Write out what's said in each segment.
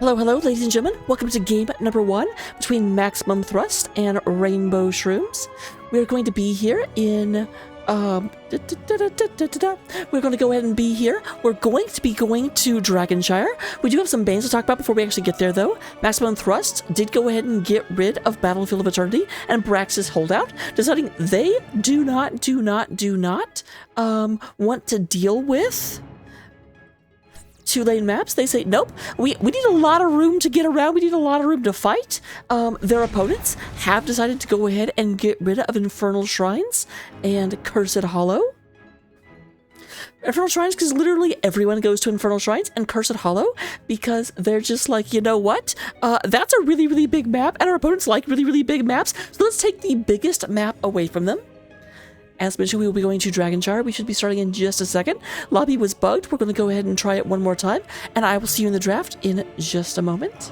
Hello, hello, ladies and gentlemen. Welcome to game number 1 between Maximum Thrust and Rainbow Shrooms. We're going to be here in, we're going to go ahead and be here. We're going to be going to Dragonshire. We do have some bans to talk about before we actually get there, though. Maximum Thrust did go ahead and get rid of Battlefield of Eternity and Brax's holdout, deciding they do not want to deal with two-lane maps. They say, nope, we need a lot of room to get around. We need a lot of room to fight. Their opponents have decided to go ahead and get rid of Infernal Shrines and Cursed Hollow. Infernal Shrines, because literally everyone goes to Infernal Shrines, and Cursed Hollow, because they're just like, you know what? That's a really, really big map, and our opponents like really, really big maps, so let's take the biggest map away from them. As mentioned, we will be going to Dragonshire. We should be starting in just a second. Lobby was bugged. We're going to go ahead and try it one more time, and I will see you in the draft in just a moment.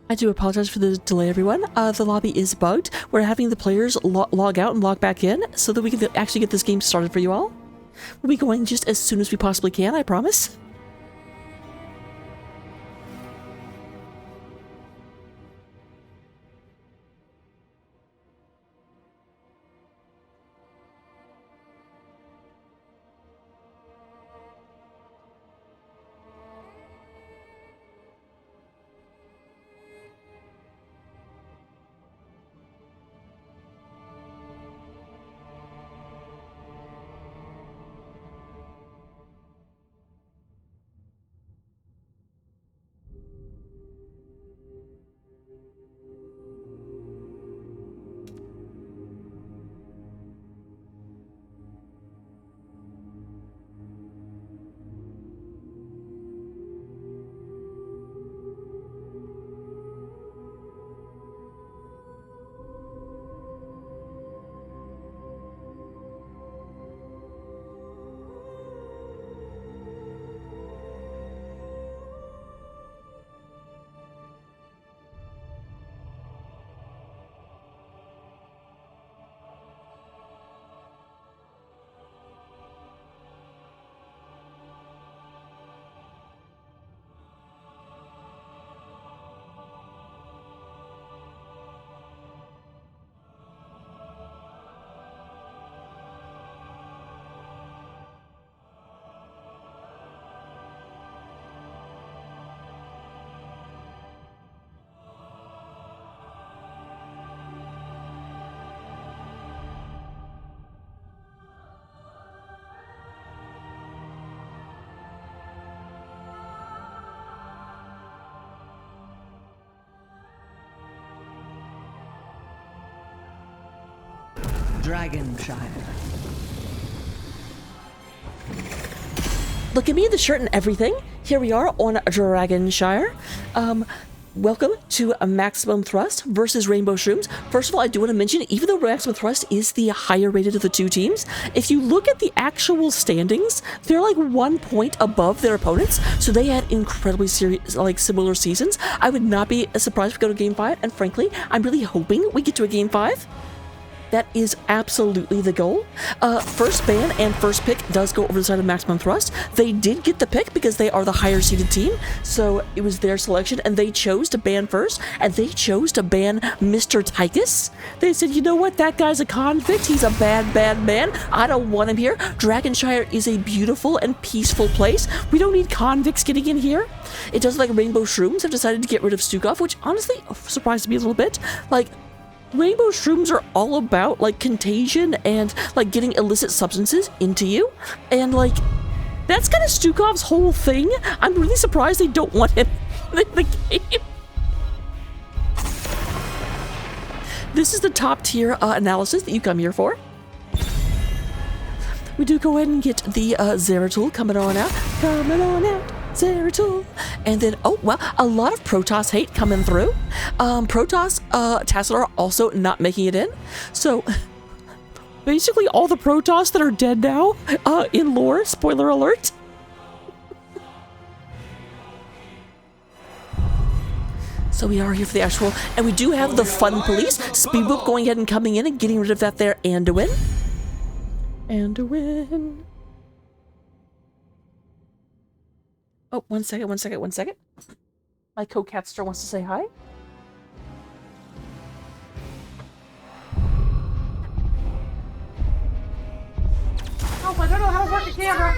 I do apologize for the delay, everyone. The lobby is bugged. We're having the players log out and log back in so that we can actually get this game started for you all. We'll be going just as soon as we possibly can, I promise. Dragonshire. Look at me, the shirt and everything. Here we are on Dragonshire. Welcome to a Maximum Thrust versus Rainbow Shrooms. First of all, I do want to mention, even though Maximum Thrust is the higher rated of the two teams, if you look at the actual standings, they're like 1 point above their opponents, so they had incredibly similar seasons. I would not be surprised if we go to Game 5, and frankly, I'm really hoping we get to a Game 5. That is absolutely the goal. First ban and first pick does go over the side of Maximum Thrust. They did get the pick because they are the higher seeded team, so it was their selection, and they chose to ban first, and they chose to ban Mr. Tychus. They said, you know what, that guy's a convict, he's a bad, bad man, I don't want him here. Dragonshire is a beautiful and peaceful place. We don't need convicts getting in here. It does like Rainbow Shrooms have decided to get rid of Stukov, which honestly surprised me a little bit. Like, Rainbow Shrooms are all about, like, contagion and, like, getting illicit substances into you. And, like, that's kind of Stukov's whole thing. I'm really surprised they don't want him in the game. This is the top tier analysis that you come here for. We do go ahead and get the Zeratul coming on out. Coming on out. Zeratul. And then, oh, well, a lot of Protoss hate coming through. Protoss, Tassadar also not making it in. So, basically all the Protoss that are dead now, in lore, spoiler alert. So we are here for the actual, and we do have the fun police. Speedboop going ahead and coming in and getting rid of that there, Anduin. Anduin. Oh, one second. My co-catster wants to say hi. Oh, I don't know how to work the camera.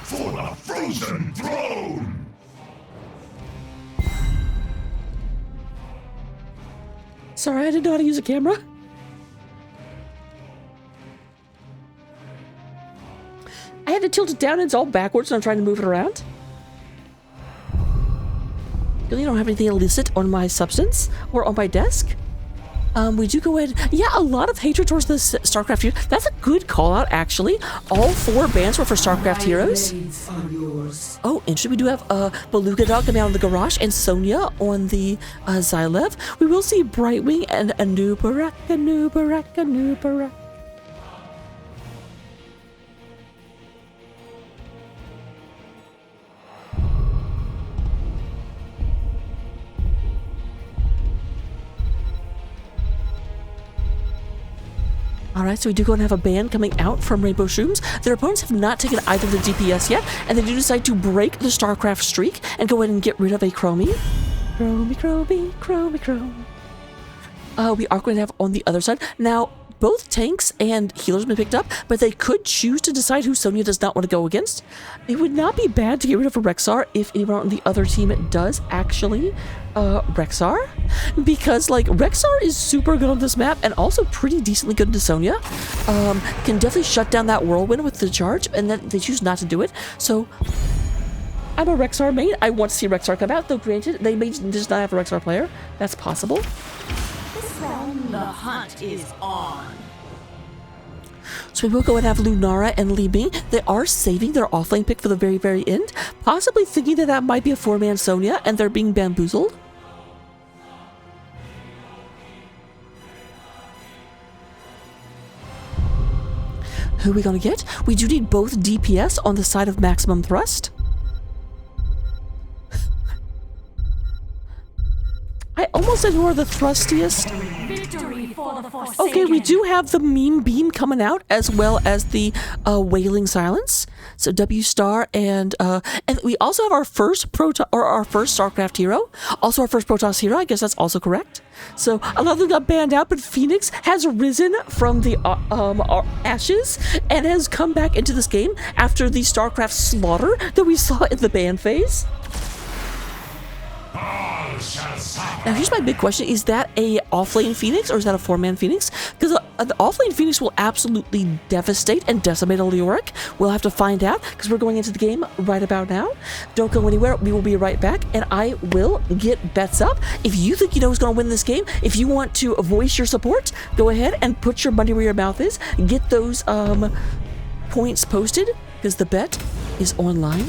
For the frozen throne! Sorry, I didn't know how to use a camera. I had to tilt it down and it's all backwards and I'm trying to move it around. Really don't have anything illicit on my substance or on my desk. We do go ahead. Yeah, a lot of hatred towards the StarCraft heroes. That's a good call out, actually. All 4 bans were for StarCraft heroes. Oh, interesting. We do have Beluga Dog coming out of the Garrosh and Sonya on the Xylev. We will see Brightwing and Anubarak. Alright, so we do go and have a ban coming out from Rainbow Shrooms. Their opponents have not taken either the DPS yet, and they do decide to break the StarCraft streak and go ahead and get rid of a Chromie. Chromie. We are going to have on the other side. Now, both tanks and healers have been picked up, but they could choose to decide who Sonya does not want to go against. It would not be bad to get rid of a Rexar if anyone on the other team does actually Rexar, because like Rexar is super good on this map and also pretty decently good into Sonya. Can definitely shut down that whirlwind with the charge, and then they choose not to do it. So I'm a Rexar main. I want to see Rexar come out, though granted they may just not have a Rexar player. That's possible. The hunt is on. So we will go and have Lunara and Li Ming. They are saving their offlane pick for the very, very end, possibly thinking that that might be a 4-man Sonya, and they're being bamboozled. Who are we going to get? We do need both DPS on the side of Maximum Thrust. I almost said who are the thrustiest. Okay, we do have the meme beam coming out as well as the wailing silence. So W star and we also have our first our first StarCraft hero, also our first Protoss hero. I guess that's also correct. So a lot of them got banned out, but Phoenix has risen from the ashes and has come back into this game after the StarCraft slaughter that we saw in the ban phase. All shall suffer. Now, here's my big question. Is that a offlane Phoenix or is that a 4-man Phoenix? Because the offlane Phoenix will absolutely devastate and decimate a Leoric. We'll have to find out because we're going into the game right about now. Don't go anywhere. We will be right back, and I will get bets up. If you think you know who's going to win this game, if you want to voice your support, go ahead and put your money where your mouth is. Get those points posted because the bet is online.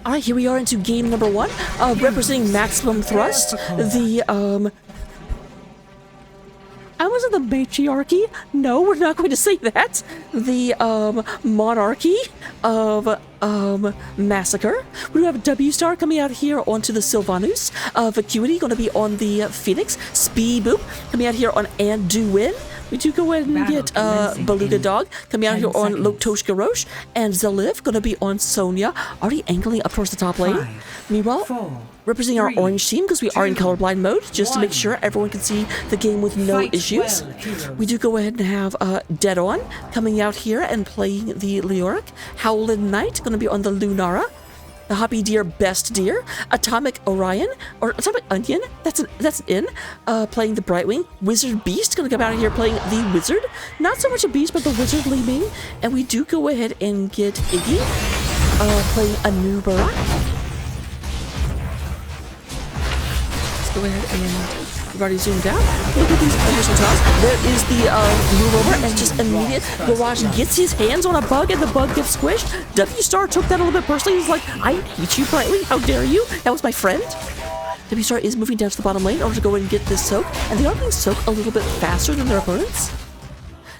All right, here we are into game number 1, representing Maximum Thrust, the, I wasn't the matriarchy. No, we're not going to say that. The, monarchy of, Massacre. We have W-Star coming out here onto the Sylvanus. Vacuity going to be on the Phoenix. Speed Boop coming out here on Anduin. We do go ahead and get Beluga Dog coming out here on Lotosh Garosh, and Zaliv going to be on Sonya, already angling up towards the top lane. Meanwhile, representing our orange team, because we are in colorblind mode, just to make sure everyone can see the game with no issues. We do go ahead and have Dead On coming out here and playing the Leoric. Howlin' Knight going to be on the Lunara. The Hoppy Deer Best Deer, Atomic Orion, or Atomic Onion, that's an in, playing the Brightwing. Wizard Beast gonna come out of here playing the Wizard. Not so much a beast, but the Wizard Li Ming. And we do go ahead and get Iggy, playing Anubara. Let's go ahead and we've already zoomed out. Look at these additional tiles. There is the move over and just immediate. Garage gets his hands on a bug and the bug gets squished. W-Star took that a little bit personally. He's like, I hate you, Brightly. How dare you? That was my friend. W-Star is moving down to the bottom lane in order to go and get this soak. And they are being soaked a little bit faster than their opponents.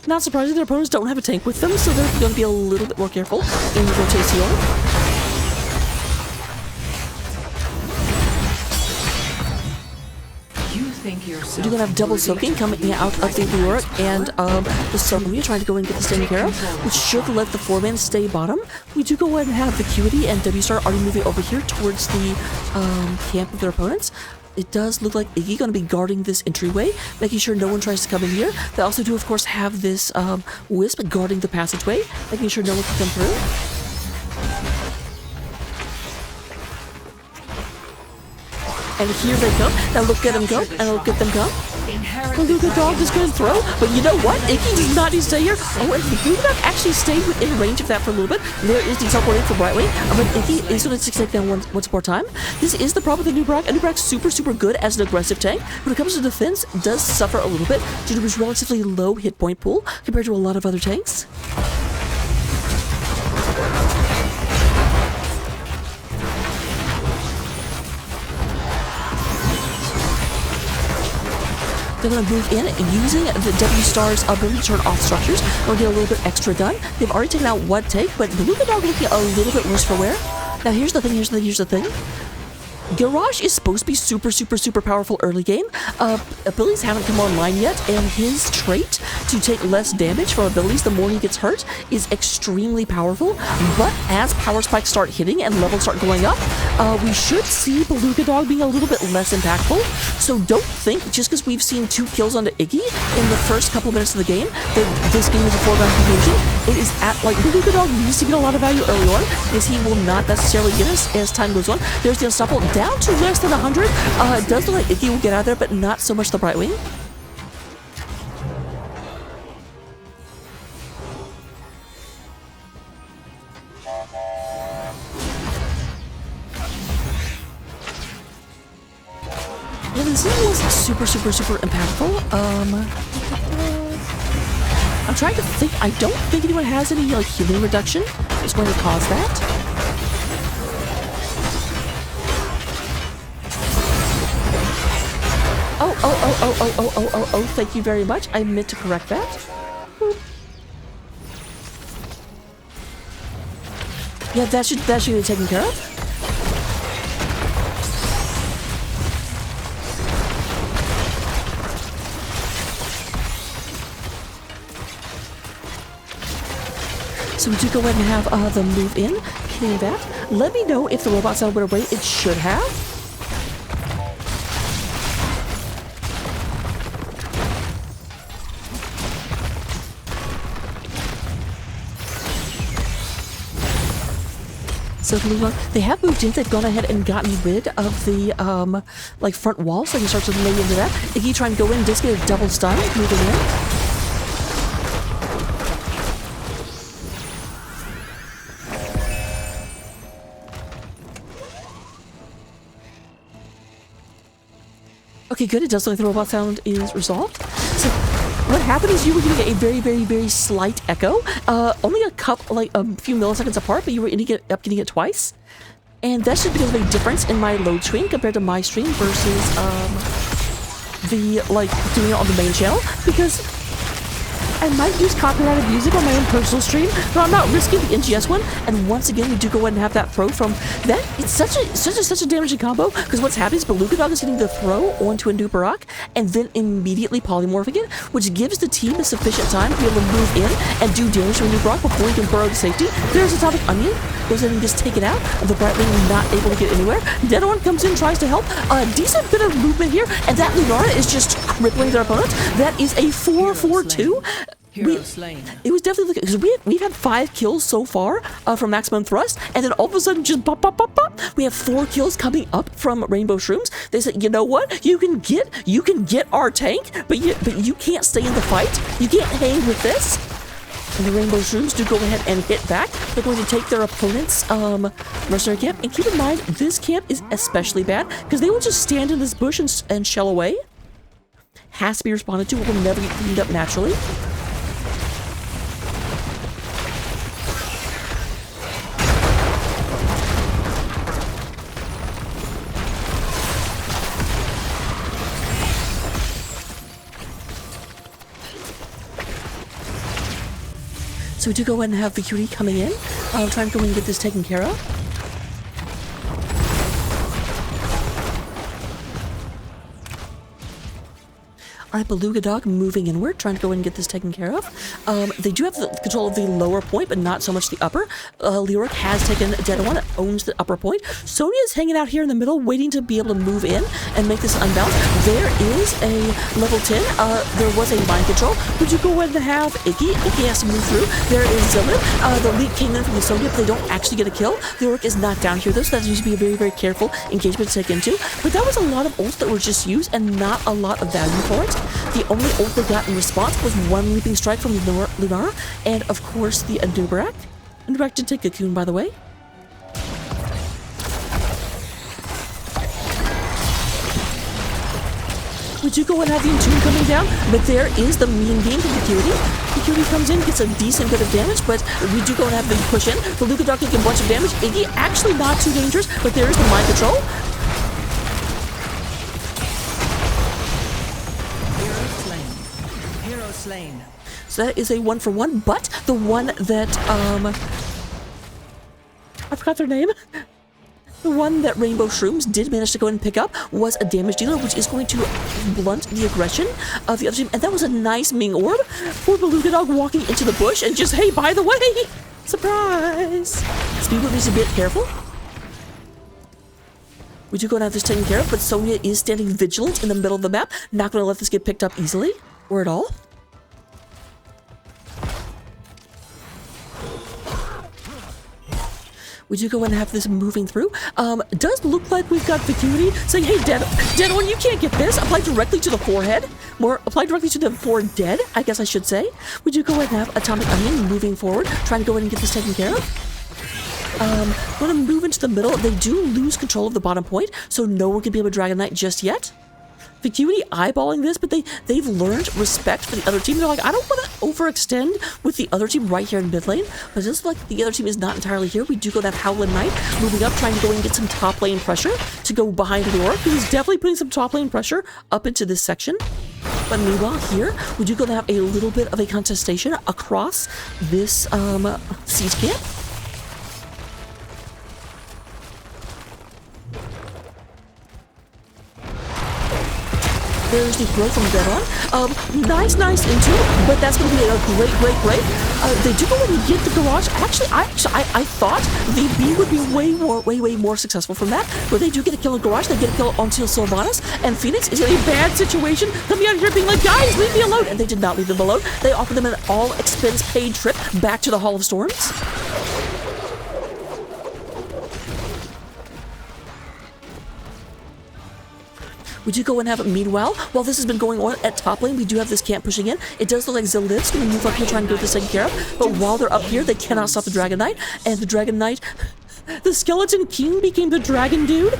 Not surprising, their opponents don't have a tank with them, so they're going to be a little bit more careful in the rotation. We're going to have double soaking coming out of the Leoric and the Sonya trying to go and get this taken care of, which should let the 4-man stay bottom. We do go ahead and have Vacuity and W-Star already moving over here towards the camp of their opponents. It does look like Iggy going to be guarding this entryway, making sure no one tries to come in here. They also do, of course, have this Wisp guarding the passageway, making sure no one can come through. And here they come. Now look at them go, and look at them go. Beluga Dog is going to throw, but you know what? Iggy does not need to stay here. Oh, and Beluga Dog actually stayed within range of that for a little bit. There is the teleporting for Brightwing, but Iggy is going to take down once more time. This is the problem with the Nubrak. Nubrak's super good as an aggressive tank. When it comes to defense, does suffer a little bit due to his relatively low hit point pool compared to a lot of other tanks. They're going to move in using the W-Star's ability to turn off structures or get a little bit extra done. They've already taken out one tank, but Beluga Dog looking a little bit worse for wear. Now here's the thing. Garage is supposed to be super powerful early game. Abilities haven't come online yet, and his trait to take less damage from abilities the more he gets hurt is extremely powerful. But as power spikes start hitting and levels start going up, we should see Beluga Dog being a little bit less impactful. So don't think just because we've seen 2 kills onto Iggy in the first couple minutes of the game that this game is a foregone conclusion. It is Beluga Dog needs to get a lot of value early on, because he will not necessarily get us as time goes on. There's the Unstoppable down to less than 100. It does look like Iggy will get out of there, but not so much the Brightwing. this was super impactful. I'm trying to think. I don't think anyone has any like healing reduction. It's going to cause that. Oh, thank you very much. I meant to correct that. Boop. Yeah, that should be taken care of. So we do go ahead and have the move in, hitting that. Let me know if the robot sound went away. It should have. So they have moved in. They've gone ahead and gotten rid of the like front wall, so I can start to lay into that. Iggy trying to go in, just get a double stun, moving in. Okay, good. It does look like the robot sound is resolved. So what happened is you were getting a very slight echo, only a few milliseconds apart, but you were getting it twice. And that's just because of a difference in my load screen compared to my stream versus the doing it on the main channel, because I might use copyrighted music on my own personal stream, but I'm not risking the NGS one. And once again, we do go ahead and have that throw from that. It's such a damaging combo, because what's happening is Beluga Dog is getting the throw onto a Nubarak and then immediately polymorphing it, which gives the team a sufficient time to be able to move in and do damage to a Nubarak before he can burrow to safety. There's Atomic Onion, goes in and just take it out. The Brightling not able to get anywhere. Dead One comes in, tries to help. A decent bit of movement here, and that Lunara is just crippling their opponent. That is a 4-4-2. It was definitely because we've had 5 kills so far from Maximum Thrust, and then all of a sudden just pop. We have 4 kills coming up from Rainbow Shrooms. They said, you know what? You can get our tank, but you can't stay in the fight. You can't hang with this. And the Rainbow Shrooms do go ahead and hit back. They're going to take their opponent's mercenary camp, and keep in mind this camp is especially bad because they will just stand in this bush and shell away. Has to be responded to. It will never get cleaned up naturally. So we do go ahead and have Vicuri coming in. I'll try and go in and get this taken care of. Alright, Beluga Dog moving inward, trying to go in and get this taken care of. They do have the control of the lower point, but not so much the upper. Lyric has taken Dead One, owns the upper point. Sonya is hanging out here in the middle, waiting to be able to move in and make this unbalanced. There is a level 10. There was a mind control. Would you go ahead and have Iggy? Iggy has to move through. There is Zillion. The lead came in from the Sonya, but they don't actually get a kill. Lyric is not down here, though, so that needs to be a very careful engagement to take into. But that was a lot of ults that were just used and not a lot of value for it. The only ult they got in response was one leaping strike from Lunara, and of course the Nubarak. Nubarak did take Cocoon, by the way. We do go and have the Entomb coming down, but there is the mean beam from Vicuri. Vicuri comes in, gets a decent bit of damage, but we do go and have the push in. The Luca Dog taking a bunch of damage. Iggy actually not too dangerous, but there is the mind control. Slain. So that is a 1-for-1, but the one that, I forgot their name. The one that Rainbow Shrooms did manage to go and pick up was a damage dealer, which is going to blunt the aggression of the other team. And that was a nice Ming Orb for Beluga Dog walking into the bush and just, hey, by the way, surprise! Speedboat needs to be a bit careful. We do go and have this taken care of, but Sonya is standing vigilant in the middle of the map. Not going to let this get picked up easily or at all. We do go and have this moving through. Does look like we've got Vicuri saying, hey, Dead One, you can't get this. Apply directly to the forehead. Or apply directly to the forehead, I guess I should say. We do go ahead and have Atomic Onion moving forward, trying to go in and get this taken care of. Going to move into the middle. They do lose control of the bottom point, so no one can be able to Dragon Knight just yet. Vacuity eyeballing this, but they've learned respect for the other team. They're like, I don't want to overextend with the other team right here in mid lane, but just like the other team is not entirely here, we do go that Howlin' Knight moving up, trying to go and get some top lane pressure to go behind Leoric, who's definitely putting some top lane pressure up into this section. But meanwhile, here, we do go to have a little bit of a contestation across this siege camp. There's the throw from Deadon. Nice into it, but that's going to be a great. They do go in and get the garage. Actually, I thought the B would be way more successful from that, but they do get a kill in garage. They get a kill onto Sylvanas, and Phoenix is in a bad situation, coming out here being like, guys, leave me alone, and they did not leave them alone. They offered them an all-expense-paid trip back to the Hall of Storms. We do go and have it. Meanwhile, while this has been going on at top lane, we do have this camp pushing in. It does look like Zaliv's going to move up here trying to get this taken care of. But while they're up here, they cannot stop the Dragon Knight. And the Dragon Knight, the Skeleton King became the Dragon Dude.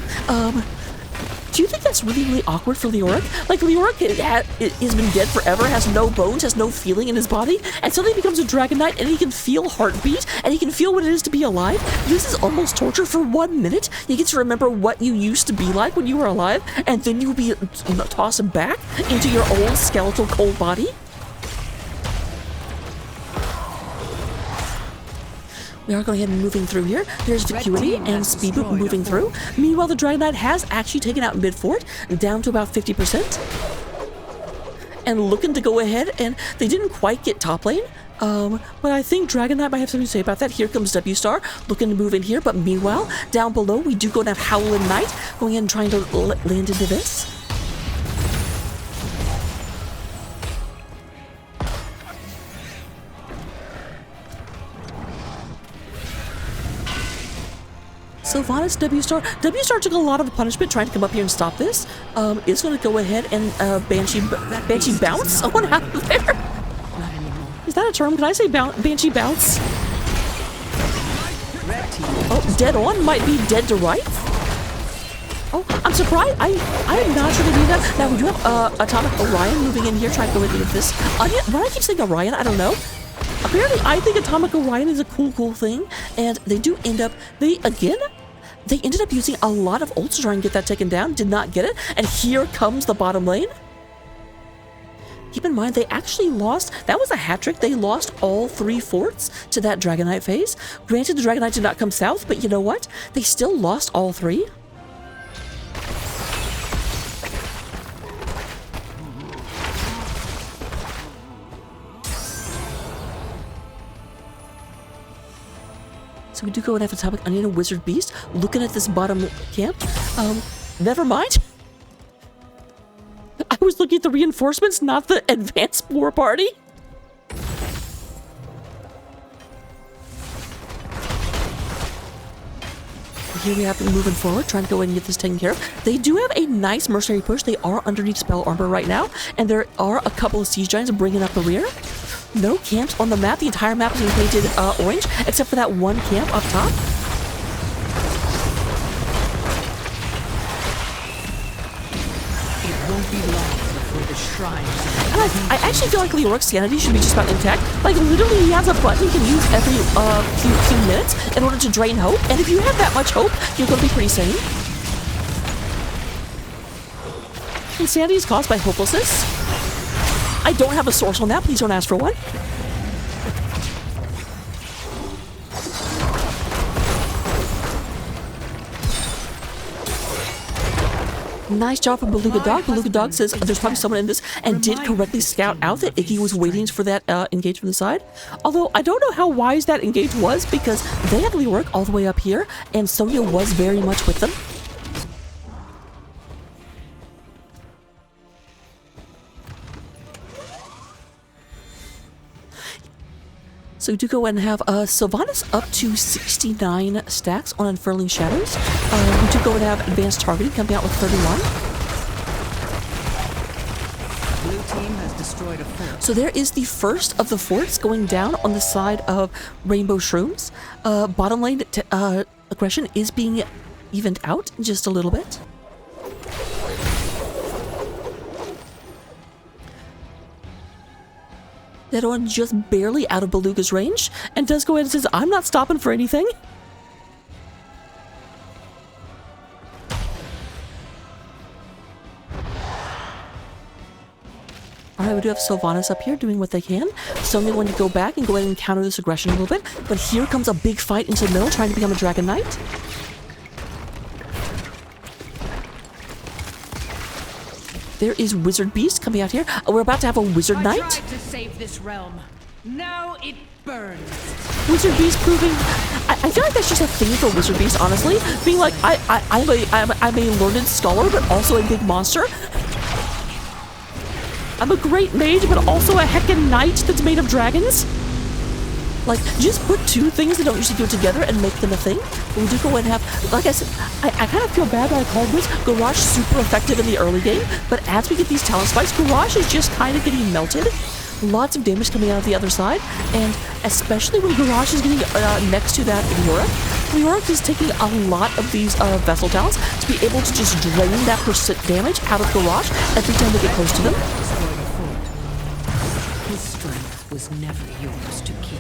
Do you think that's really awkward for Leoric? Like, Leoric has been dead forever, has no bones, has no feeling in his body, and suddenly he becomes a Dragon Knight, and he can feel heartbeat, and he can feel what it is to be alive. This is almost torture for 1 minute. You get to remember what you used to be like when you were alive, and then you'll be tossed back into your old skeletal cold body. We are going ahead and moving through here. There's Vacuity and Speedboot moving through. Meanwhile, the Dragon Knight has actually taken out mid fort, down to about 50%. And looking to go ahead, and they didn't quite get top lane. But I think Dragon Knight might have something to say about that. Here comes W Star, looking to move in here. But meanwhile, down below, we do go and have Howlin' Knight, going in and trying to land into this. Sylvanas, W Star took a lot of the punishment trying to come up here and stop this. Is going to go ahead and Banshee bounce someone out of there. Is that a term? Can I say Banshee bounce? Oh, dead on might be dead to right. Oh, I'm surprised. I am not sure to do that. Now we do have Atomic Orion moving in here, trying to go in with this. Why do I keep saying Orion? I don't know. Apparently, I think Atomic Orion is a cool thing, and they do end up, they ended up using a lot of ults to try and get that taken down, did not get it, and here comes the bottom lane. Keep in mind, they actually lost, that was a hat trick, they lost all 3 forts to that Dragon Knight phase. Granted, the Dragon Knight did not come south, but you know what? They still lost all 3. So we do go and have a topic Onion and Wizard Beast looking at this bottom camp. Never mind. I was looking at the reinforcements, not the advanced war party. Here we have them moving forward, trying to go in and get this taken care of. They do have a nice mercenary push. They are underneath spell armor right now, and there are a couple of siege giants bringing up the rear. No camps on the map. The entire map is being painted orange, except for that one camp up top. It won't be long before the shrines. And I actually feel like Leoric's sanity should be just about intact. Like, literally, he has a button he can use every few minutes in order to drain hope. And if you have that much hope, you're going to be pretty sane. Insanity is caused by hopelessness. I don't have a source on that. Please don't ask for one. Nice job from Beluga Dog. Beluga Dog says there's probably someone in this and did correctly scout out that Iggy was waiting for that engage from the side. Although I don't know how wise that engage was because they had Leoric all the way up here and Sonya was very much with them. So we do go ahead and have Sylvanas up to 69 stacks on Unfurling Shadows. We do go ahead and have Advanced Targeting coming out with 31. Blue team has destroyed a fort. So there is the first of the forts going down on the side of Rainbow Shrooms. Bottom lane aggression is being evened out just a little bit. That one just barely out of Beluga's range, and does go ahead and says, I'm not stopping for anything. Alright, we do have Sylvanas up here doing what they can. Sonya going to go back and go ahead and counter this aggression a little bit. But here comes a big fight into the middle, trying to become a Dragon Knight. There is Wizard Beast coming out here. We're about to have a Wizard Knight. I tried to save this realm. Now it burns. Wizard Beast proving... I feel like that's just a thing for Wizard Beast, honestly. Being like, I'm a learned scholar, but also a big monster. I'm a great mage, but also a heckin' knight that's made of dragons. Like, just put two things that don't usually go together and make them a thing. But we do go and have, like I said, I kind of feel bad that I called this Garage super effective in the early game, but as we get these talent spikes, Garage is just kind of getting melted. Lots of damage coming out of the other side, and especially when Garage is getting next to that Leoric. Leoric is taking a lot of these vessel talents to be able to just drain that percent damage out of Garage every time they get close to them. His strength was never yours to keep.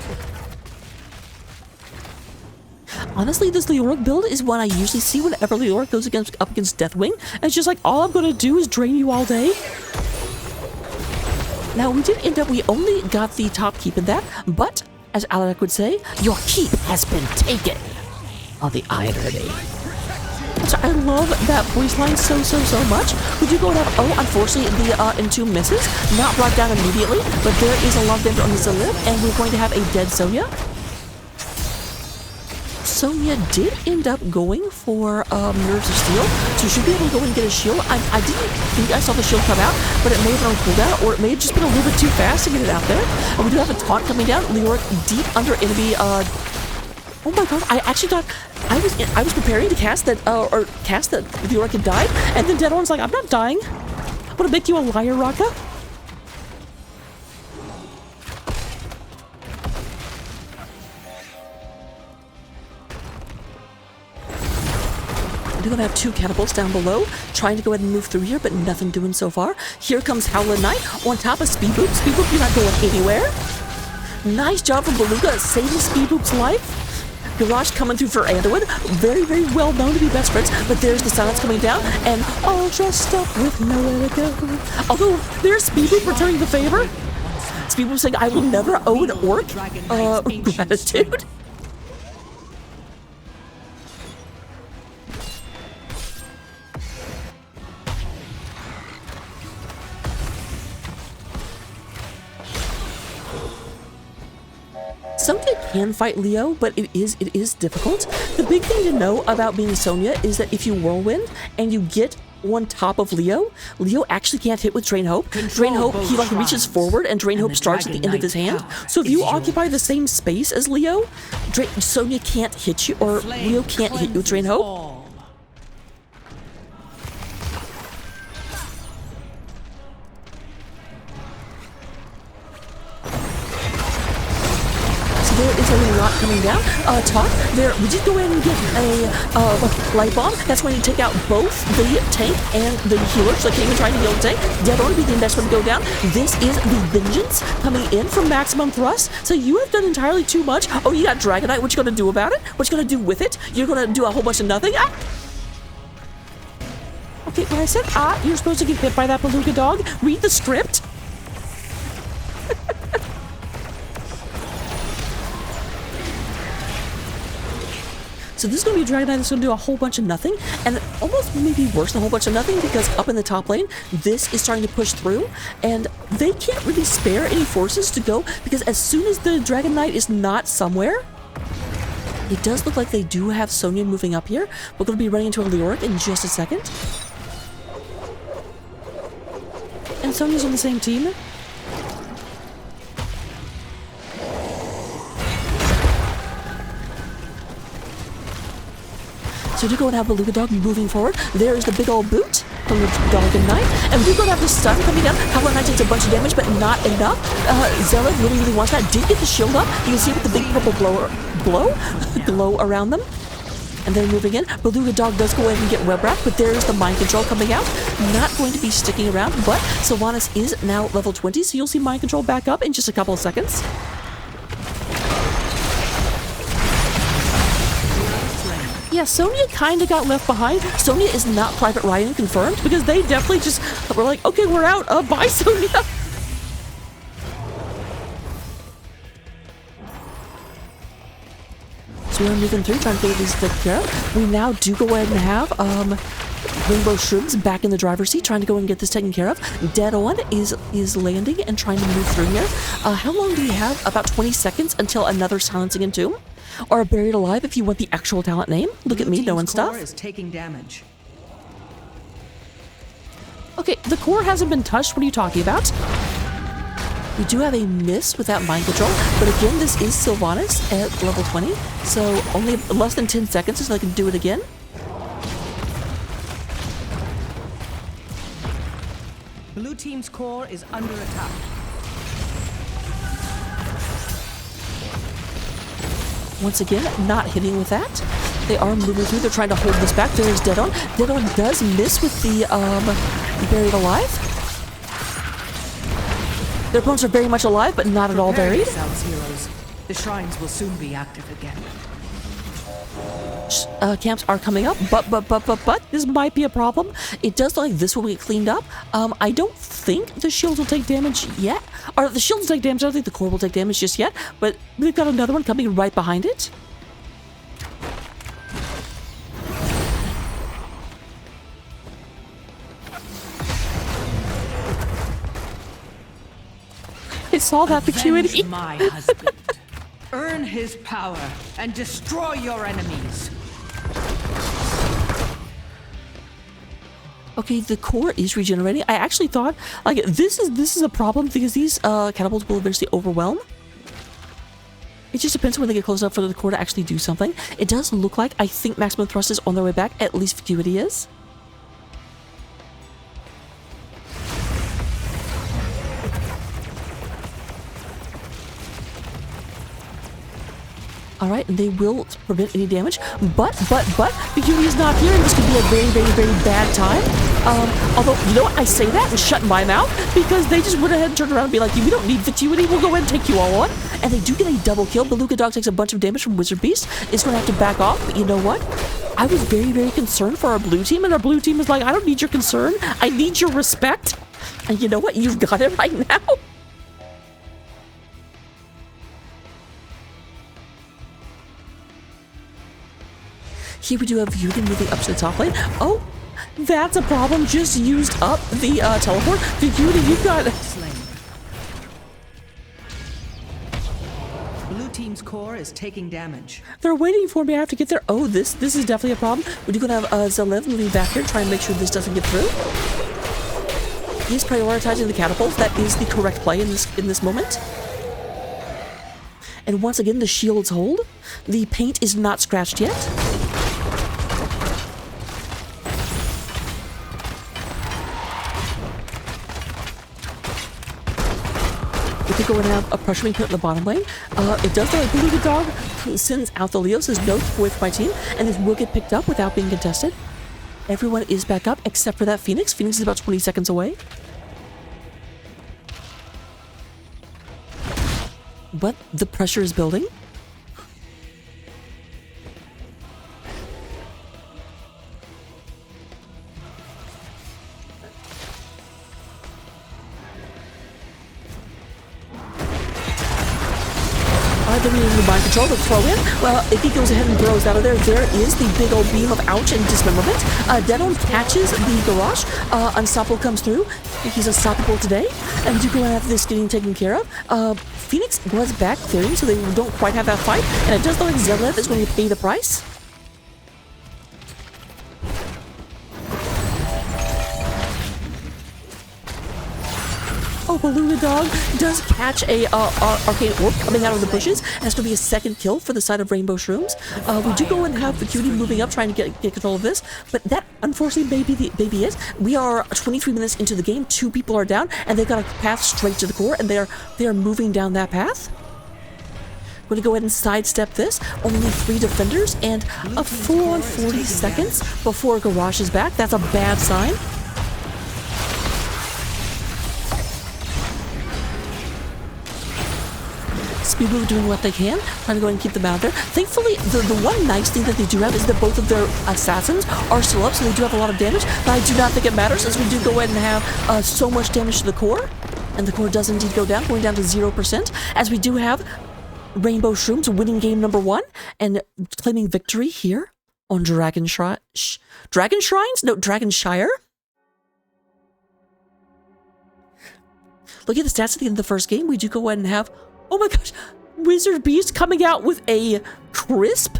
Honestly, this Leoric build is one I usually see whenever Leoric goes up against Deathwing, and it's just like, all I'm gonna do is drain you all day. Now, we did end up, we only got the top keep in that, but, as Alec would say, your keep has been taken. Oh, the irony. So I love that voice line so much. We do go and have, oh, unfortunately, the Entomb misses. Not brought down immediately, but there is a lot of damage on the Zalib, and we're going to have a dead Sonya. Sonya did end up going for Nerves of Steel, so she should be able to go and get a shield. I didn't think I saw the shield come out, but it may have been on cooldown, or it may have just been a little bit too fast to get it out there. And we do have a taunt coming down. Leoric deep under enemy. Oh my god! I actually thought I was preparing to cast that Leoric had died, and then Dead One's like, I'm not dying. I'm gonna make you a liar, Raka. We're going to have two catapults down below, trying to go ahead and move through here, but nothing doing so far. Here comes Howlin' Knight on top of Speed Boop. Speed Boop, you're not going anywhere. Nice job from Beluga saving Speed Boop's life. Garage coming through for Anduin. Very well known to be best friends, but there's the silence coming down, and all dressed up with nowhere to go. Although, there's Speed Boop returning the favor. Speed Boop saying, I will never owe an orc gratitude. Sonya can fight Leo, but it is difficult. The big thing to know about being Sonya is that if you whirlwind and you get on top of Leo, Leo actually can't hit with Drain Hope. Drain Hope, he like reaches forward and Drain Hope starts at the end of his hand. So if you occupy the same space as Leo, Sonya can't hit you, or Leo can't hit you with Drain Hope. There is a lot coming down. Talk. There, we did go in and get a light bomb. That's going to take out both the tank and the healer. So they can't even try to heal the tank. Dead on be the next one to go down. This is the Vengeance coming in from Maximum Thrust. So you have done entirely too much. Oh, you got Dragon Knight. What you gonna do about it? What you gonna do with it? You're gonna do a whole bunch of nothing. Ah! Okay, when I said you're supposed to get hit by that Beluga dog. Read the script. So this is going to be a Dragon Knight that's going to do a whole bunch of nothing, and almost maybe worse than a whole bunch of nothing, because up in the top lane, this is starting to push through, and they can't really spare any forces to go, because as soon as the Dragon Knight is not somewhere, it does look like they do have Sonya moving up here. We're going to be running into a Leoric in just a second. And Sonya's on the same team. So we do go and have Beluga Dog moving forward. There's the big old boot from the Dragon Knight. And we do go and have the stun coming down. Howlin' Knight takes a bunch of damage, but not enough. Zella really wants that. Did get the shield up. You can see with the big purple glow around them. And then moving in, Beluga Dog does go ahead and get web wrapped, but there's the mind control coming out. Not going to be sticking around, but Sylvanas is now level 20, so you'll see mind control back up in just a couple of seconds. Yeah, Sonya kind of got left behind. Sonya is not Private Ryan confirmed because they definitely just were like, okay, we're out. Bye, Sonya. So we're moving through, trying to get these taken care of. We now do go ahead and have Rainbow Shrooms back in the driver's seat, trying to go and get this taken care of. Dead On is landing and trying to move through here. How long do you have? About 20 seconds until another Silencing Entomb. Or Buried Alive if you want the actual talent name. Look at me knowing stuff. Is taking damage. Okay, the core hasn't been touched. What are you talking about? We do have a miss with that mind control, but again, this is Sylvanas at level 20, so only less than 10 seconds until I can do it again. Blue team's core is under attack. Once again, not hitting with that. They are moving through. They're trying to hold this back. There's Dead On. Dead On does miss with the Buried Alive. Their opponents are very much alive, but not at all buried. Heroes. The shrines will soon be active again. Camps are coming up, but this might be a problem. It does look like this will get cleaned up. I don't think the shields will take damage yet. Or the shields will take damage. I don't think the core will take damage just yet, but we've got another one coming right behind it. I saw that vacuity. My husband. Earn his power and destroy your enemies. Okay, the core is regenerating. I actually thought, like, this is a problem because these catapults will eventually overwhelm. It just depends on when they get close enough for the core to actually do something. It does look like, I think Maximum Thrust is on their way back. At least Vacuity is. Alright, and they will prevent any damage, but, Vacuity is not here, and this could be a very, very, very bad time. Although, you know what, I say that and shut my mouth, because they just went ahead and turned around and be like, we don't need Vacuity, we'll go ahead and take you all on. And they do get a double kill. Beluga Dog takes a bunch of damage from Wizard Beast. It's going to have to back off, but you know what? I was very, very concerned for our blue team, and our blue team is like, I don't need your concern, I need your respect. And you know what, you've got it right now. Here we do have Vacuity moving up to the top lane. Oh, that's a problem. Just used up the teleport. Vacuity, you've got... Slain. Blue team's core is taking damage. They're waiting for me. I have to get there. Oh, this is definitely a problem. We're going to have Zelev moving back here, trying to make sure this doesn't get through. He's prioritizing the catapults. That is the correct play in this moment. And once again, the shields hold. The paint is not scratched yet. We could go and have a pressure being put in the bottom lane. It does look like Beluga Dog sends out the Leo, says no away from my team, and this will get picked up without being contested. Everyone is back up except for that Phoenix. Phoenix is about 20 seconds away. But the pressure is building. They're using the mind control to throw in. Well, if he goes ahead and throws out of there, there is the big old beam of ouch and dismemberment. Dead On catches the garage. Unstoppable comes through. He's unstoppable today. And you go and have this getting taken care of. Phoenix was back clearing, so they don't quite have that fight. And it does look like Zelev is going to pay the price. Oh, Beluga Dog does catch a arcane orb coming out of the bushes. And it's going to be a second kill for the side of Rainbow Shrooms. We do go and have Vacuity moving up, trying to get control of this. But that, unfortunately, maybe is. We are 23 minutes into the game. 2 people are down, and they've got a path straight to the core, and they are moving down that path. We're going to go ahead and sidestep this. Only 3 defenders and a full-on 40 seconds before Garrosh is back. That's a bad sign. Speed Move doing what they can, trying to go ahead and keep them out there. Thankfully, the one nice thing that they do have is that both of their assassins are still up, so they do have a lot of damage, but I do not think it matters, as we do go ahead and have so much damage to the core, and the core does indeed go down, going down to 0%, as we do have Rainbow Shrooms winning game number 1, and claiming victory here on Dragon Shrines? No, Dragonshire. Look at the stats at the end of the first game. We do go ahead and have, oh my gosh, Wizard Beast coming out with a crisp,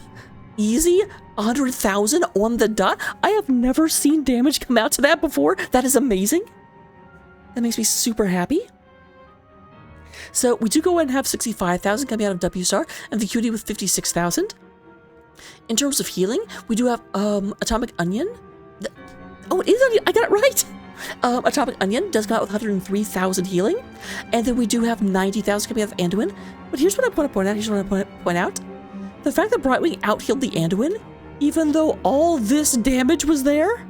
easy 100,000 on the dot. I have never seen damage come out to that before. That is amazing. That makes me super happy. So we do go ahead and have 65,000 coming out of W Star and VQD with 56,000. In terms of healing, we do have Atomic Onion. Oh, it is Onion. I got it right. Atomic Onion does go out with 103,000 healing. And then we do have 90,000 coming out of Anduin. But here's what I want to point out. The fact that Brightwing out-healed the Anduin, even though all this damage was there.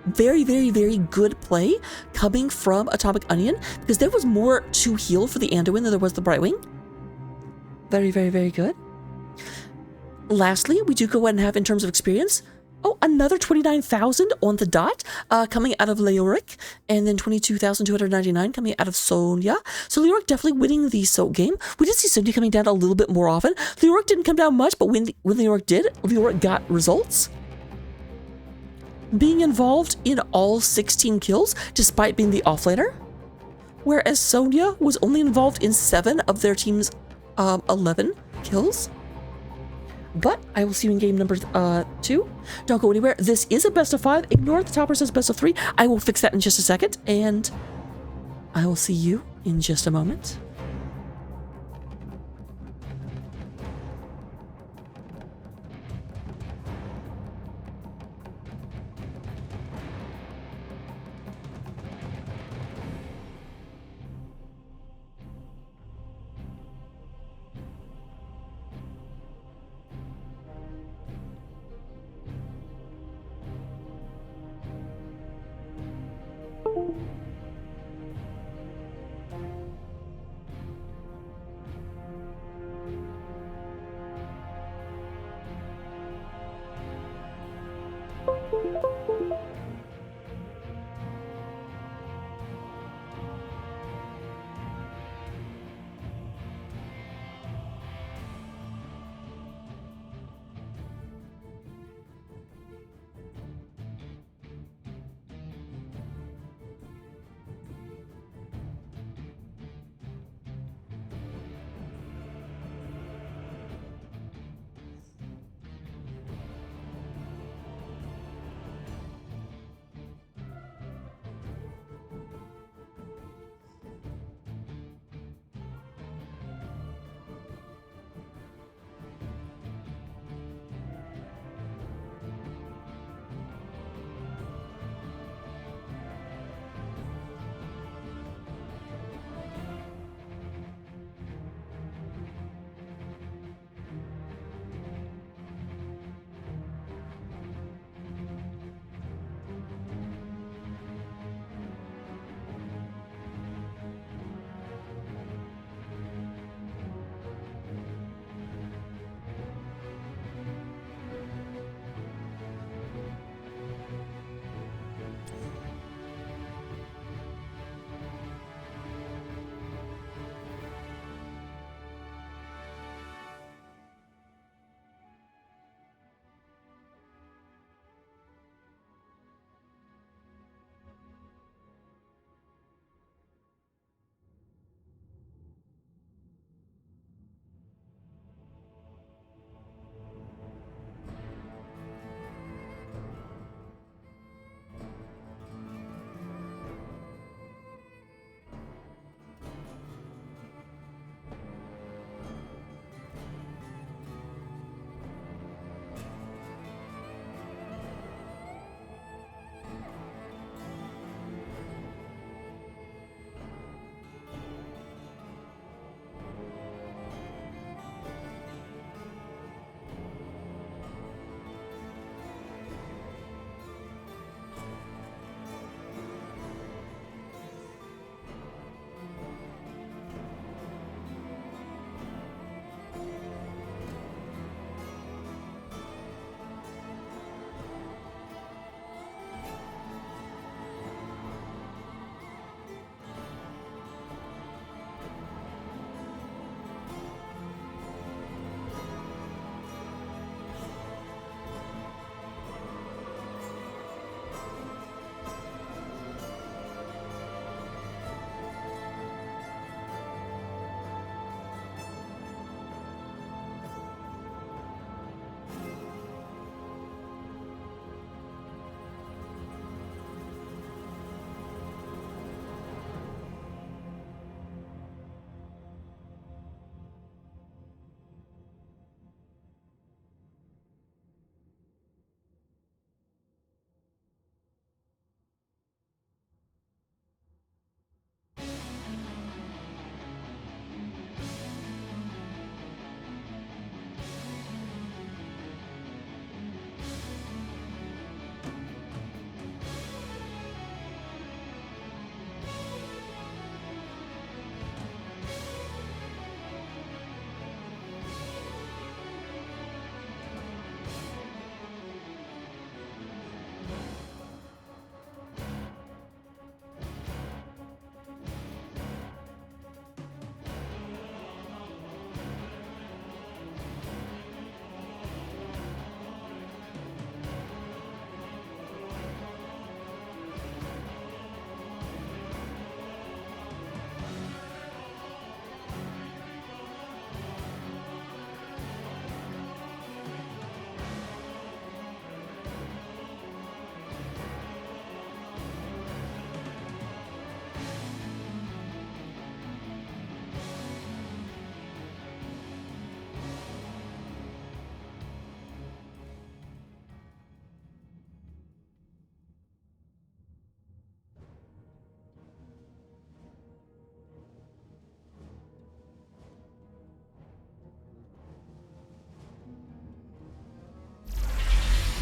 Very, very, very good play coming from Atomic Onion, because there was more to heal for the Anduin than there was the Brightwing. Very, very, very good. Lastly, we do go ahead and have, in terms of experience, another 29,000 on the dot coming out of Leoric, and then 22,299 coming out of Sonya. So Leoric definitely winning the Soak game. We did see Sonya coming down a little bit more often. Leoric didn't come down much, but when Leoric did, Leoric got results. Being involved in all 16 kills, despite being the offlaner. Whereas Sonya was only involved in 7 of their team's 11 kills. But I will see you in game number 2. Don't go anywhere. This is a best of 5. Ignore the topper says best of 3. I will fix that in just a second, and I will see you in just a moment.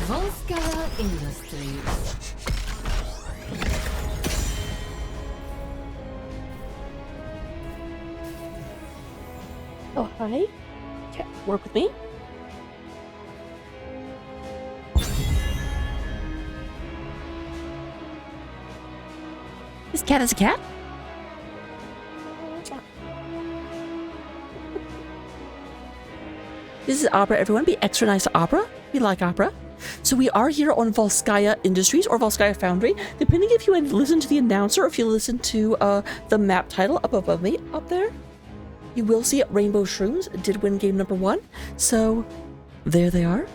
Volskaya Industries. Oh, hi. Okay, work with me. This cat is a cat? This is Opera, everyone. Be extra nice to Opera. We like Opera. So we are here on Volskaya Industries or Volskaya Foundry, depending if you had listened to the announcer or if you listened to the map title up above me, up there. You will see it, Rainbow Shrooms did win game number 1. So there they are.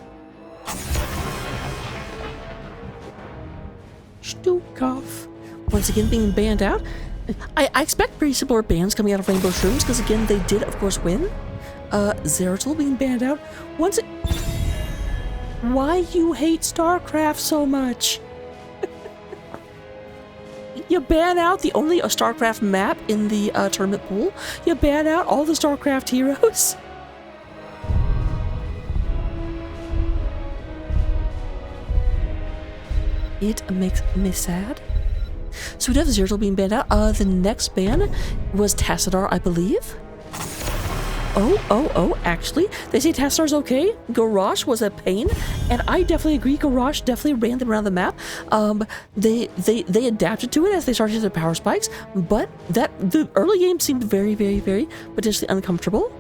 Stukov. Once again being banned out. I expect pretty similar bans coming out of Rainbow Shrooms because again they did of course win. Zeratul being banned out. Why you hate StarCraft so much? You ban out the only StarCraft map in the tournament pool. You ban out all the StarCraft heroes. It makes me sad. So we have Zeratul being banned out. The next ban was Tassadar, I believe. Oh, actually, they say Tassar's okay. Garrosh was a pain, and I definitely agree. Garrosh definitely ran them around the map. They adapted to it as they started to their power spikes, but the early game seemed very, very, very potentially uncomfortable.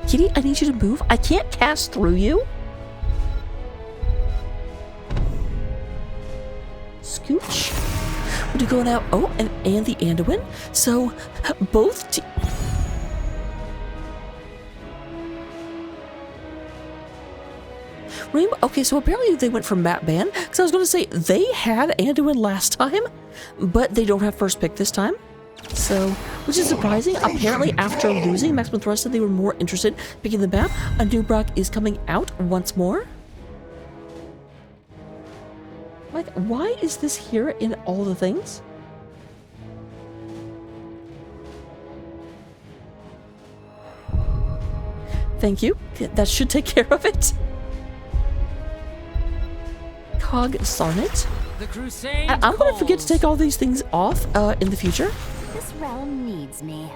Kitty, I need you to move. I can't cast through you. Scooch. We're going out. Oh, and the Anduin. So both. Rainbow. Okay, so apparently they went for map ban because I was going to say they had Anduin last time, but they don't have first pick this time. So, which is surprising. Apparently, after losing, Maximum Thrust said they were more interested in picking the map. A new Brock is coming out once more. Like, why is this here in all the things? Thank you. That should take care of it. Cog Sarnet. The crusade I'm going to forget to take all these things off in the future. This realm needs me.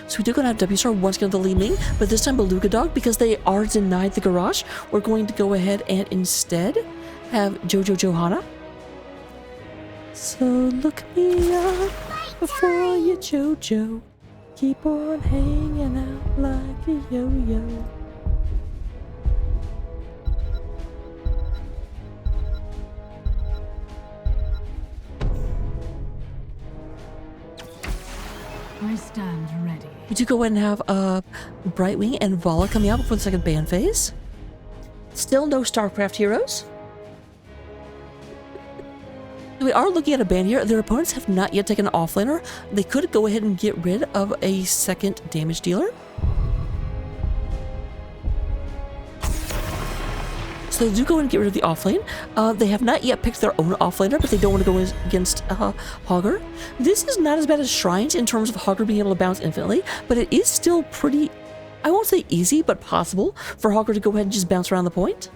So we do go to have W-Star once again with the Li Ming, but this time Beluga Dog, because they are denied the garage, we're going to go ahead and instead have Jojo Johanna. So look me up before you, Jojo. Keep on hanging out like a yo-yo. I stand ready. We do go ahead and have Brightwing and Vala coming out before the second ban phase. Still no StarCraft heroes. We are looking at a ban here. Their opponents have not yet taken an offlaner. They could go ahead and get rid of a second damage dealer. So they do go and get rid of the offlane. They have not yet picked their own offlaner, but they don't want to go against Hogger. This is not as bad as Shrines in terms of Hogger being able to bounce infinitely, but it is still pretty, I won't say easy, but possible for Hogger to go ahead and just bounce around the point.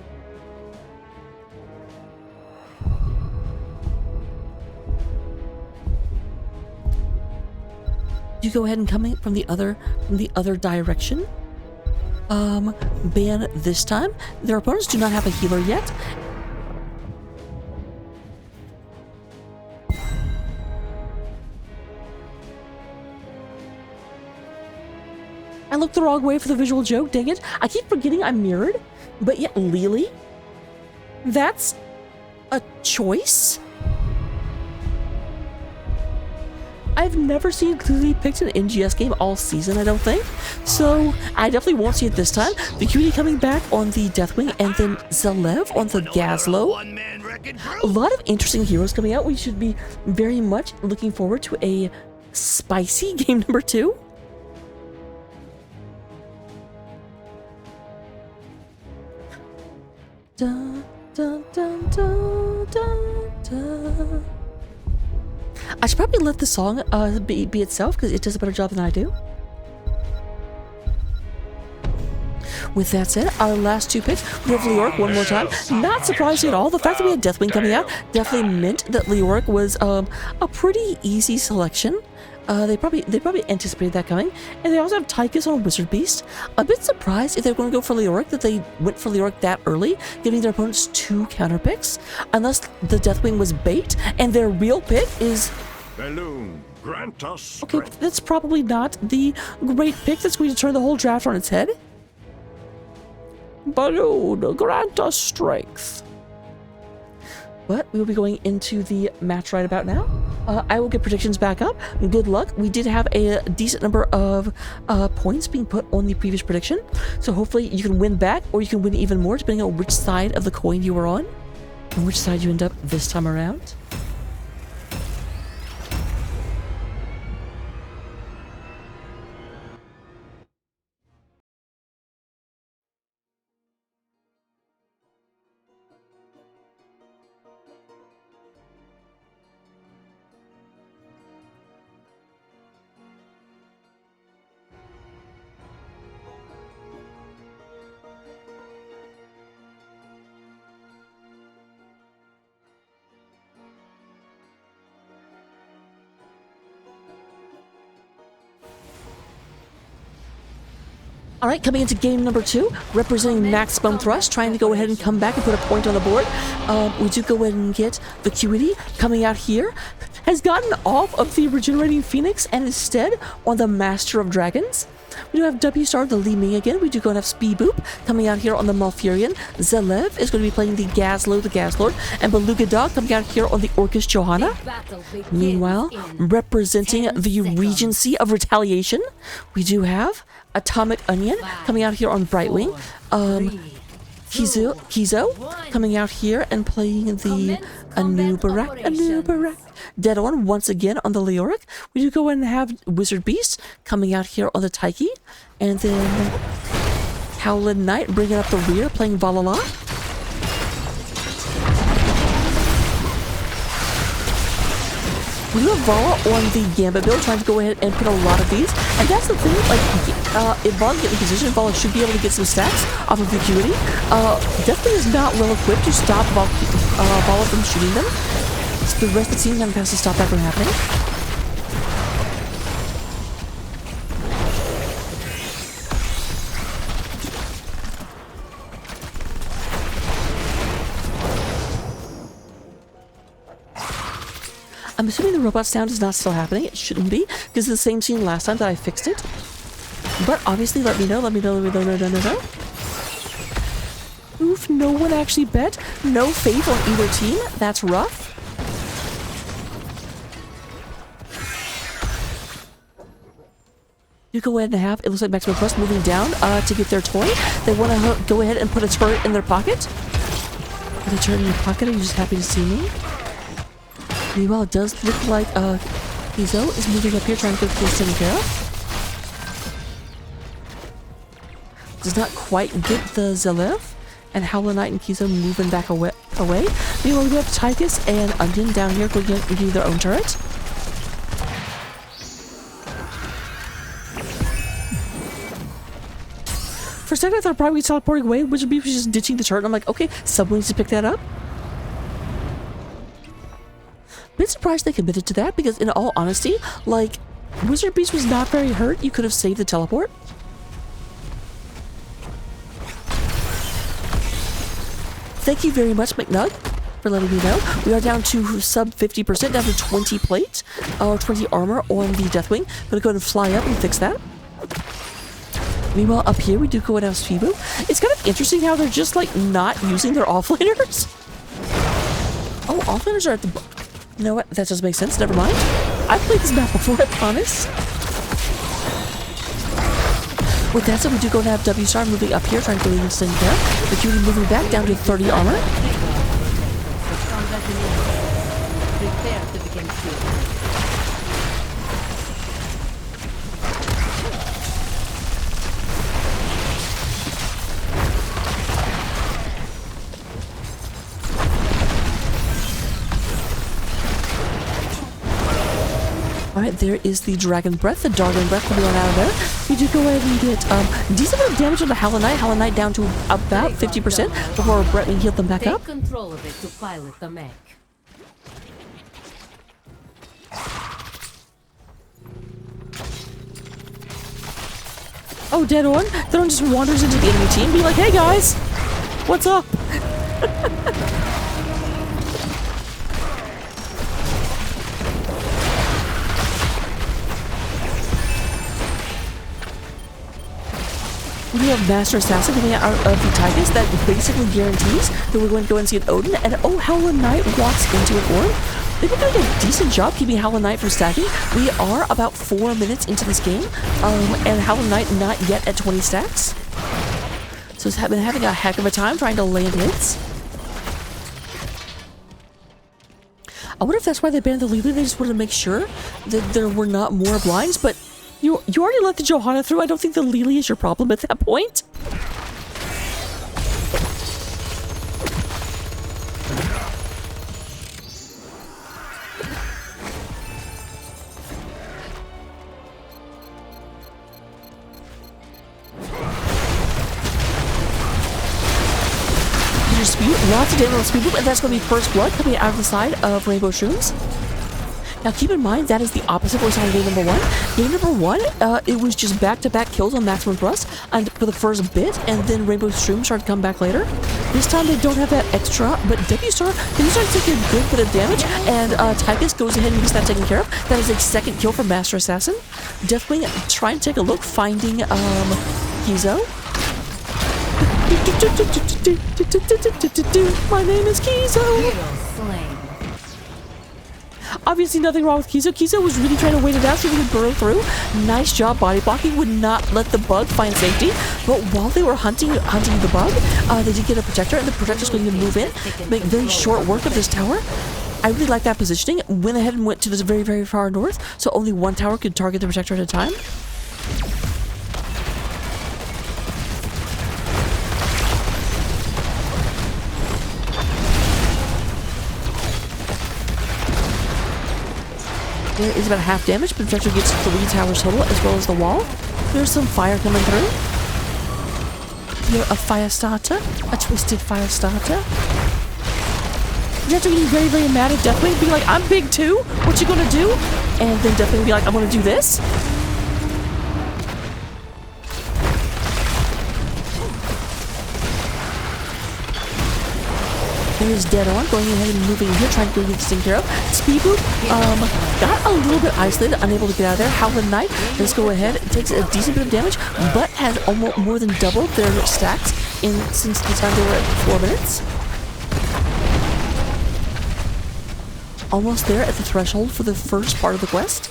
You go ahead and coming from the other direction. Ban this time. Their opponents do not have a healer yet. I looked the wrong way for the visual joke, dang it. I keep forgetting I'm mirrored, but yet Lily? That's a choice? I've never seen Lily picked in an NGS game all season, I don't think. So, I definitely won't see it this time. The Cutie coming back on the Deathwing, and then Zalev on the Gazlo. A lot of interesting heroes coming out. We should be very much looking forward to a spicy game number 2. Dun, dun, dun, dun, dun, dun. I should probably let the song be itself because it does a better job than I do. With that said, our last two picks, we have Leoric one more time. Not surprising at all. The fact that we had Deathwing coming out definitely meant that Leoric was a pretty easy selection. They probably anticipated that coming. And they also have Tychus on Wizard Beast. A bit surprised if they're going to go for Leoric that they went for Leoric that early, giving their opponents 2 counter picks. Unless the Deathwing was bait and their real pick is... Balloon, grant us Okay, strength. that's probably not the great pick that's going to turn the whole draft on its head. Balloon, grant us strength. But we will be going into the match right about now. I will get predictions back up. Good luck. We did have a decent number of points being put on the previous prediction. So hopefully you can win back, or you can win even more, depending on which side of the coin you were on and which side you end up this time around. All right, coming into game number 2, representing Maximum Thrust, trying to go ahead and come back and put a point on the board. We do go ahead and get the Vacuity coming out here. Has gotten off of the Regenerating Phoenix and instead on the Master of Dragons. We do have W-Star, the Li Ming again. We do go and have Speed Boop coming out here on the Malfurion. Zelev is going to be playing the Gazlo, the Gazlord. And Beluga Dog coming out here on the Orcus Johanna. Meanwhile, representing the Regency of Retaliation, we do have Atomic Onion coming out here on Brightwing. Kizo coming out here and playing the Anubarak. Dead on once again on the Leoric. We do go ahead and have Wizard Beast coming out here on the Taiki. And then Howlin' Knight bringing up the rear, playing Valala. We do have Vala on the Gambit build, trying to go ahead and put a lot of these. And that's the thing, like, if Vala get in position, Vala should be able to get some stacks off of Vacuity. Definitely is not well equipped to stop Vala from shooting them. So the rest of the team kind of has to stop that from happening. I'm assuming the robot sound is not still happening. It shouldn't be, because it's the same scene last time that I fixed it. But obviously, let me know. Oof, no one actually bet. No faith on either team. That's rough. You go ahead and have, it looks like Maximum Thrust moving down to get their toy. They want to go ahead and put a turret in their pocket. Put a turret in your pocket. Are you just happy to see me? Meanwhile, it does look like Kizo is moving up here trying to get this taken care of. Does not quite get the Zelev. And Howlin' Knight and Kizo moving back away. Meanwhile, we have Tychus and Undin down here going to do their own turret. For a second, I thought probably teleporting away. Wizard Beast was just ditching the turret. I'm like, okay, someone needs to pick that up. Bit surprised they committed to that, because in all honesty, like, Wizard Beast was not very hurt. You could have saved the teleport. Thank you very much, McNug, for letting me know. We are down to sub 50%, down to 20 plate, or 20 armor on the Deathwing. Gonna go ahead and fly up and fix that. Meanwhile, up here, we do go and have Speedboo. It's kind of interesting how they're just, like, not using their offlaners. Oh, offlaners are at the... You know what? That doesn't make sense. Never mind. I've played this map before, I promise. With that said, we do go and have W-Star moving up here, trying to leave this thing there. The Cutie moving back down to 30 armor. Prepare to begin shooting. Alright, there is the Dragon Breath. The Dragon Breath will be on out of there. We do go ahead and get decent amount of damage on the Hollow Knight. Hollow Knight down to about 50% before Brett may heal them back up. Take control of it to pilot the mech. Oh, Dead On. Dead On just wanders into the enemy team, be like, hey guys, what's up? We have Master Assassin coming out of the Typhus that basically guarantees that we're going to go and see an Odin, and oh, Hollow Knight walks into an orb. They've been doing a decent job keeping Hollow Knight from stacking. We are about 4 minutes into this game, and Hollow Knight not yet at 20 stacks. So it's been having a heck of a time trying to land hits. I wonder if that's why they banned the Lily. They just wanted to make sure that there were not more blinds, but you already let the Johanna through. I don't think the Lily is your problem at that point. Speed, lots of damage on the speed loop, and that's going to be first blood coming out of the side of Rainbow Shrooms. Now keep in mind that is the opposite of what we saw in game number 1. Game number 1, it was just back-to-back kills on maximum thrust and for the first bit, and then Rainbow Shrooms started to come back later. This time they don't have that extra, but W-Star taking a good bit of damage, and Tychus goes ahead and gets that taken care of. That is a second kill for Master Assassin. Definitely try and take a look, finding Kizo. My name is Kizo. Obviously nothing wrong with Kizo. Kizo was really trying to wait it out so he could burrow through. Nice job body blocking. Would not let the bug find safety. But while they were hunting the bug, they did get a protector, and the protector's going to move in, make very short work of this tower. I really like that positioning. Went ahead and went to this very, very far north, so only one tower could target the protector at a time. There is about half damage, but the Protector gets 3 towers total, as well as the wall. There's some fire coming through. You're a fire starter, a twisted fire starter. Protector getting very, very mad at Deathwing, being like, I'm big too, what you gonna do? And then Deathwing be like, I'm gonna do this. There's Dead On going ahead and moving in here, trying to get this taken care of. Speed Boop got a little bit isolated, unable to get out of there. Howlin' Knight, let's go ahead, takes a decent bit of damage, but has almost more than doubled their stacks since the time they were at 4 minutes. Almost there at the threshold for the first part of the quest.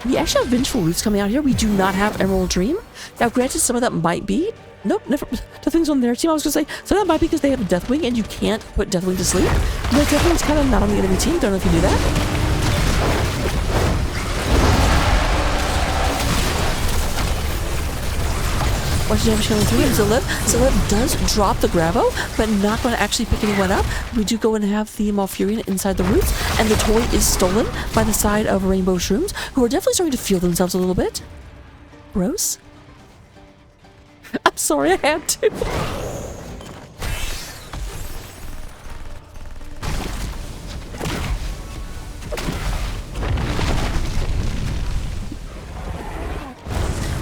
We actually have Vengeful Roots coming out here. We do not have Emerald Dream. Now, granted, some of that might be... Nope, never. Nothing's on their team. I was going to say, so that might be because they have a Deathwing and you can't put Deathwing to sleep. But Deathwing's kind of not on the enemy team. Don't know if you knew that. Watch damage coming through. And Zalev does drop the Gravo, but not going to actually pick anyone up. We do go and have the Malfurion inside the roots, and the toy is stolen by the side of Rainbow Shrooms, who are definitely starting to feel themselves a little bit. Gross. I'm sorry, I had to.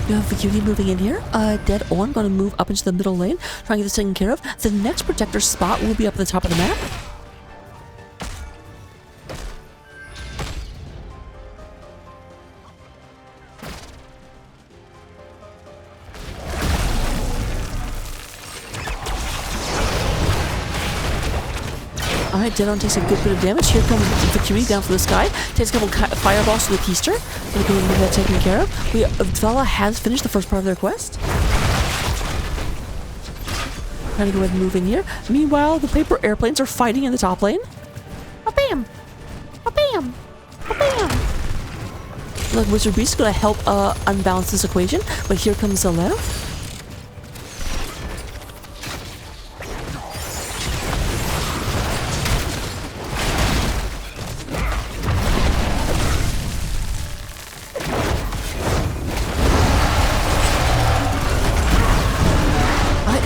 You have the cutie moving in here. Dead On going to move up into the middle lane, trying to get this taken care of. The next protector spot will be up at the top of the map. Alright, Dead On takes a good bit of damage. Here comes the cutie down from the sky. Takes a couple fireballs to the keister. We're going to get that taken care of. Vela has finished the first part of their quest. Trying to go ahead and move in here. Meanwhile, the paper airplanes are fighting in the top lane. Ba-bam! Ba-bam! Ba-bam! Look, Wizard Beast is going to help unbalance this equation, but here comes Zalev.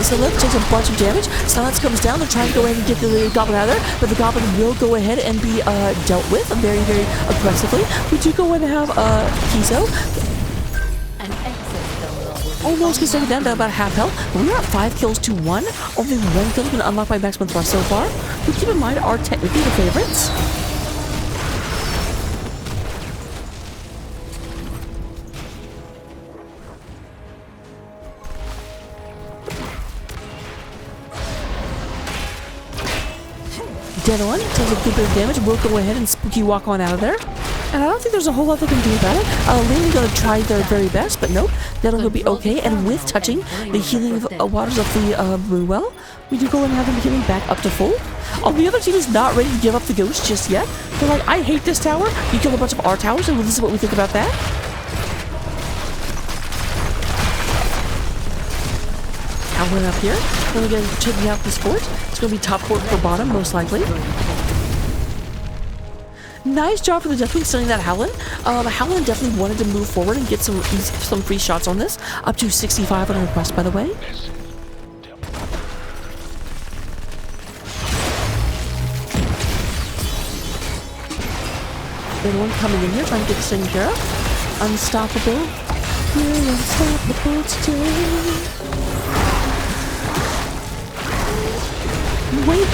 Silith takes a bunch of damage. Silence comes down. They're trying to go ahead and get the goblin out of there, but the goblin will go ahead and be dealt with very, very aggressively. We do go ahead and have Kizo. An exit terminal. Almost gets taken down to about half health. But we're at 5 kills to 1. Only 1 kill has been unlocked by maximum thrust so far. But keep in mind, are technically the favorites. Dead on takes a good bit of damage. We'll go ahead and spooky walk on out of there. And I don't think there's a whole lot they can do about it. Lane's going to try their very best, but nope. That'll go be okay. And with touching the healing waters of the Moonwell, we do go and have them healing back up to full. The other team is not ready to give up the ghost just yet. They're like, I hate this tower. You kill a bunch of our towers, and this is what we think about that. Howling up here. We're going to check out this fort. It's going to be top fort for bottom, most likely. Nice job for the Deathwing stunning that Howlin. Howlin definitely wanted to move forward and get some free shots on this. Up to 65 on request, by the way. Anyone coming in here trying to get this taken care of. Unstoppable. You're unstoppable today. Wait,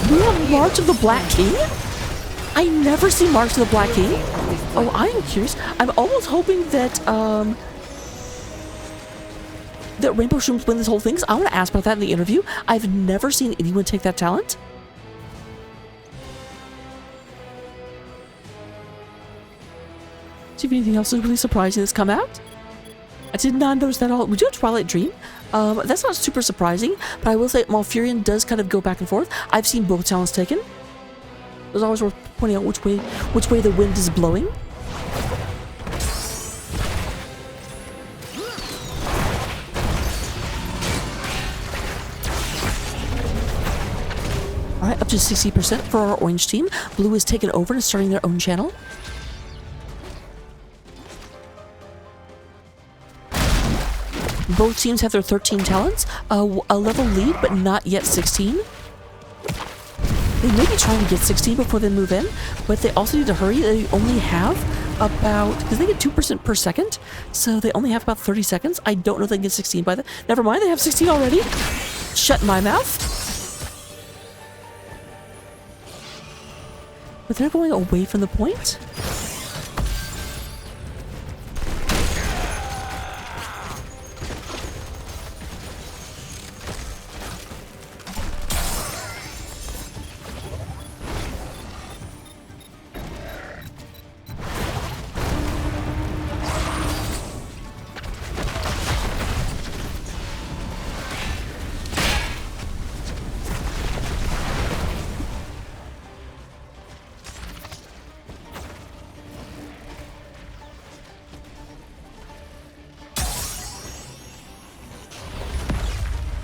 we have March of the Black King? I never see March of the Black King. Oh, I'm curious. I'm almost hoping that that Rainbow Shrooms win this whole thing. So I want to ask about that in the interview. I've never seen anyone take that talent. See if anything else is really surprising that's come out. I did not notice that at all. We do have Twilight Dream. That's not super surprising, but I will say Malfurion does kind of go back and forth. I've seen both talents taken. It's always worth pointing out which way the wind is blowing. Alright, up to 60% for our orange team. Blue is taken over and starting their own channel. Both teams have their 13 talents, a level lead, but not yet 16. They may be trying to get 16 before they move in, but they also need to hurry. They only have about, because they get 2% per second, so they only have about 30 seconds. I don't know if they can get 16 by then. Never mind, they have 16 already. Shut my mouth. But they're going away from the point.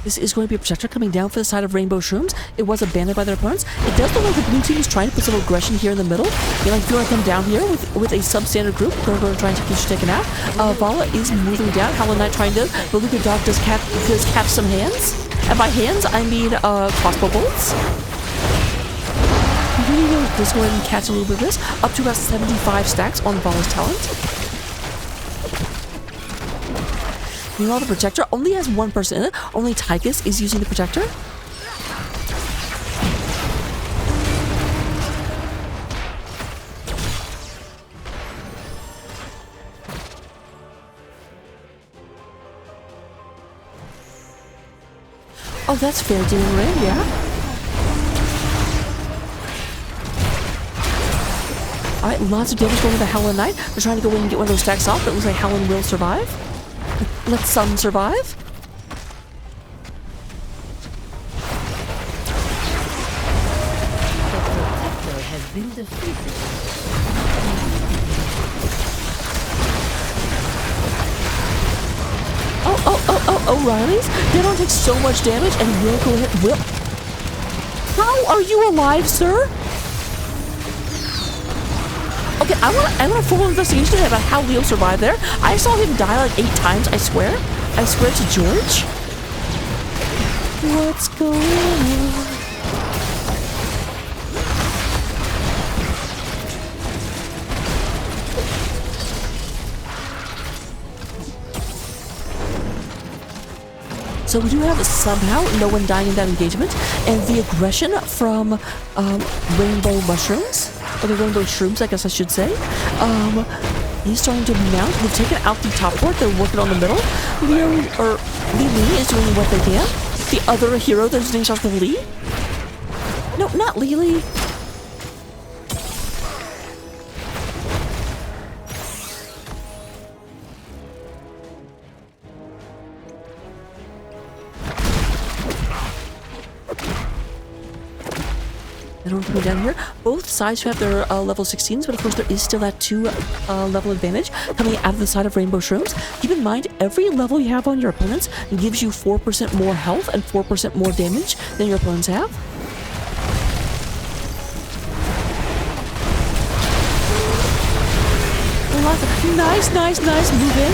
This is going to be a protector coming down for the side of Rainbow Shrooms. It was abandoned by their opponents. It does look like the blue team is trying to put some aggression here in the middle. They like feel like come down here with a substandard group. They're going to try and get you taken out. Vala is moving down. Howlin' Knight trying to. Beluga Dog does catch some hands. And by hands, I mean crossbow bolts. We really know this go ahead and catch a little bit of this. Up to about 75 stacks on Vala's talent. Meanwhile, the protector only has one person in it. Only Tychus is using the protector. Oh, that's fair, Demon Ray, yeah. Alright, lots of damage going to the Howlin' Knight. They're trying to go in and get one of those stacks off, but it looks like Howlin' will survive. Let some survive. The protector has been defeated. O'Reilly's? They don't take so much damage and will go ahead. Will. How are you alive, sir? Okay, I want a full investigation about how Leo survived there. I saw him die like 8 times, I swear. I swear to George. what's going on. So we do have somehow no one dying in that engagement, and the aggression from rainbow mushrooms, or the rainbow shrooms, I guess I should say. He's starting to mount. They've taken out the top port. They're working on the middle. Li is doing what they can. The other hero, there's name starts with Lee. No, not Lily. And we're coming down here. Both sides have their level 16s, but of course there is still that 2 level advantage coming out of the side of Rainbow Shrooms. Keep in mind, every level you have on your opponents gives you 4% more health and 4% more damage than your opponents have. Nice move in.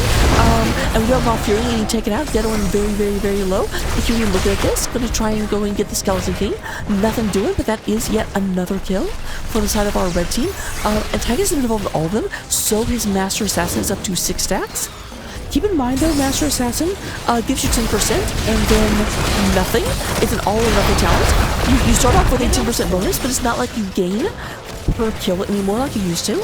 And we have Malfurion getting taken out. Dead one very low. If you're looking at this, gonna try and go and get the Skeleton King. Nothing doing, but that is yet another kill for the side of our red team. Antagonist has been involved in all of them, so his Master Assassin is up to 6 stacks. Keep in mind though, Master Assassin gives you 10% and then nothing. It's an all or nothing talent. You start off with a 10% bonus, but it's not like you gain per kill anymore like you used to.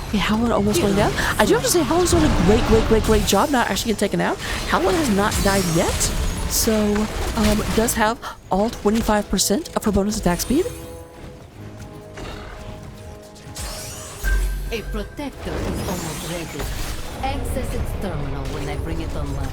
Okay, Howlin almost going down. I do have to say, Howlin's doing a great job not actually getting taken out. Howlin has not died yet, so does have all 25% of her bonus attack speed. A protector is almost ready. Access its terminal when I bring it online.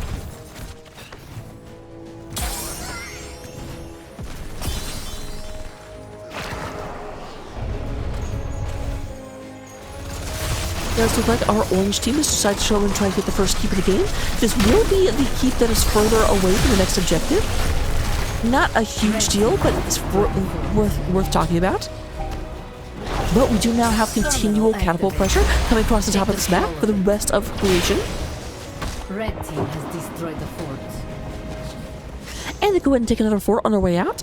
Does look like our orange team has decided to show and try to get the first keep of the game. This will be the keep that is further away from the next objective. Not a huge deal, but it's worth talking about. But we do now have continual catapult pressure coming across the top of this map for the rest of creation. Red team has destroyed the fort. And they go ahead and take another fort on their way out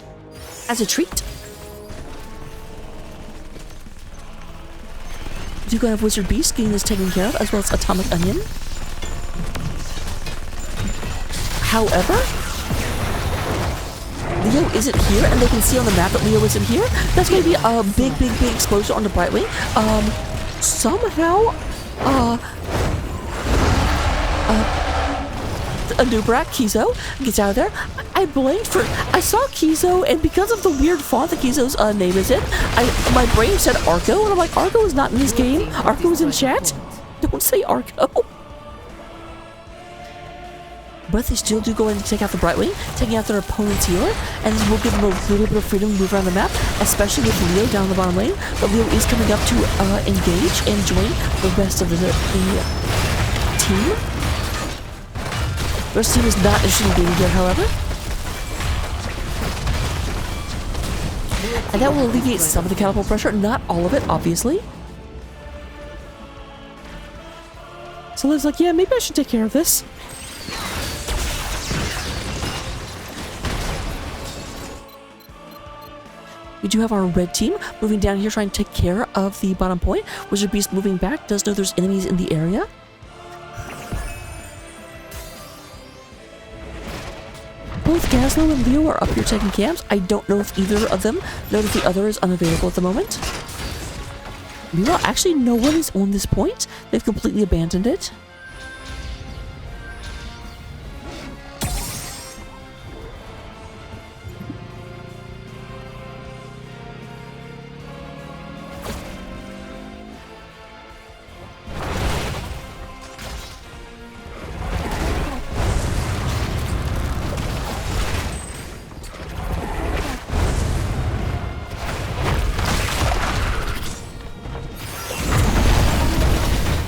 as a treat. We do go have Wizard Beast getting this taken care of, as well as Atomic Onion. However, Leo isn't here, and they can see on the map that Leo isn't here. That's going to be a big explosion onto Brightwing. Somehow, a Nubrak, Kizo, gets out of there. I blinked for... I saw Kizo, and because of the weird font that Kizo's name is in, my brain said Arco, and I'm like, Arco is not in this game. Arco is in chat. Don't say Arco. But they still do go in and take out the Brightwing, taking out their opponent's healer, and this will give them a little bit of freedom to move around the map, especially with Leo down the bottom lane. But Leo is coming up to engage and join the rest of the team. The rest of the team is not interested in getting here, however. And that will alleviate some of the catapult pressure, not all of it, obviously. So Liv's like, yeah, maybe I should take care of this. We do have our red team moving down here trying to take care of the bottom point. Wizard Beast moving back, does know there's enemies in the area. Both Gazlo and Leo are up here taking camps. I don't know if either of them know that the other is unavailable at the moment. Meanwhile, actually no one is on this point. They've completely abandoned it.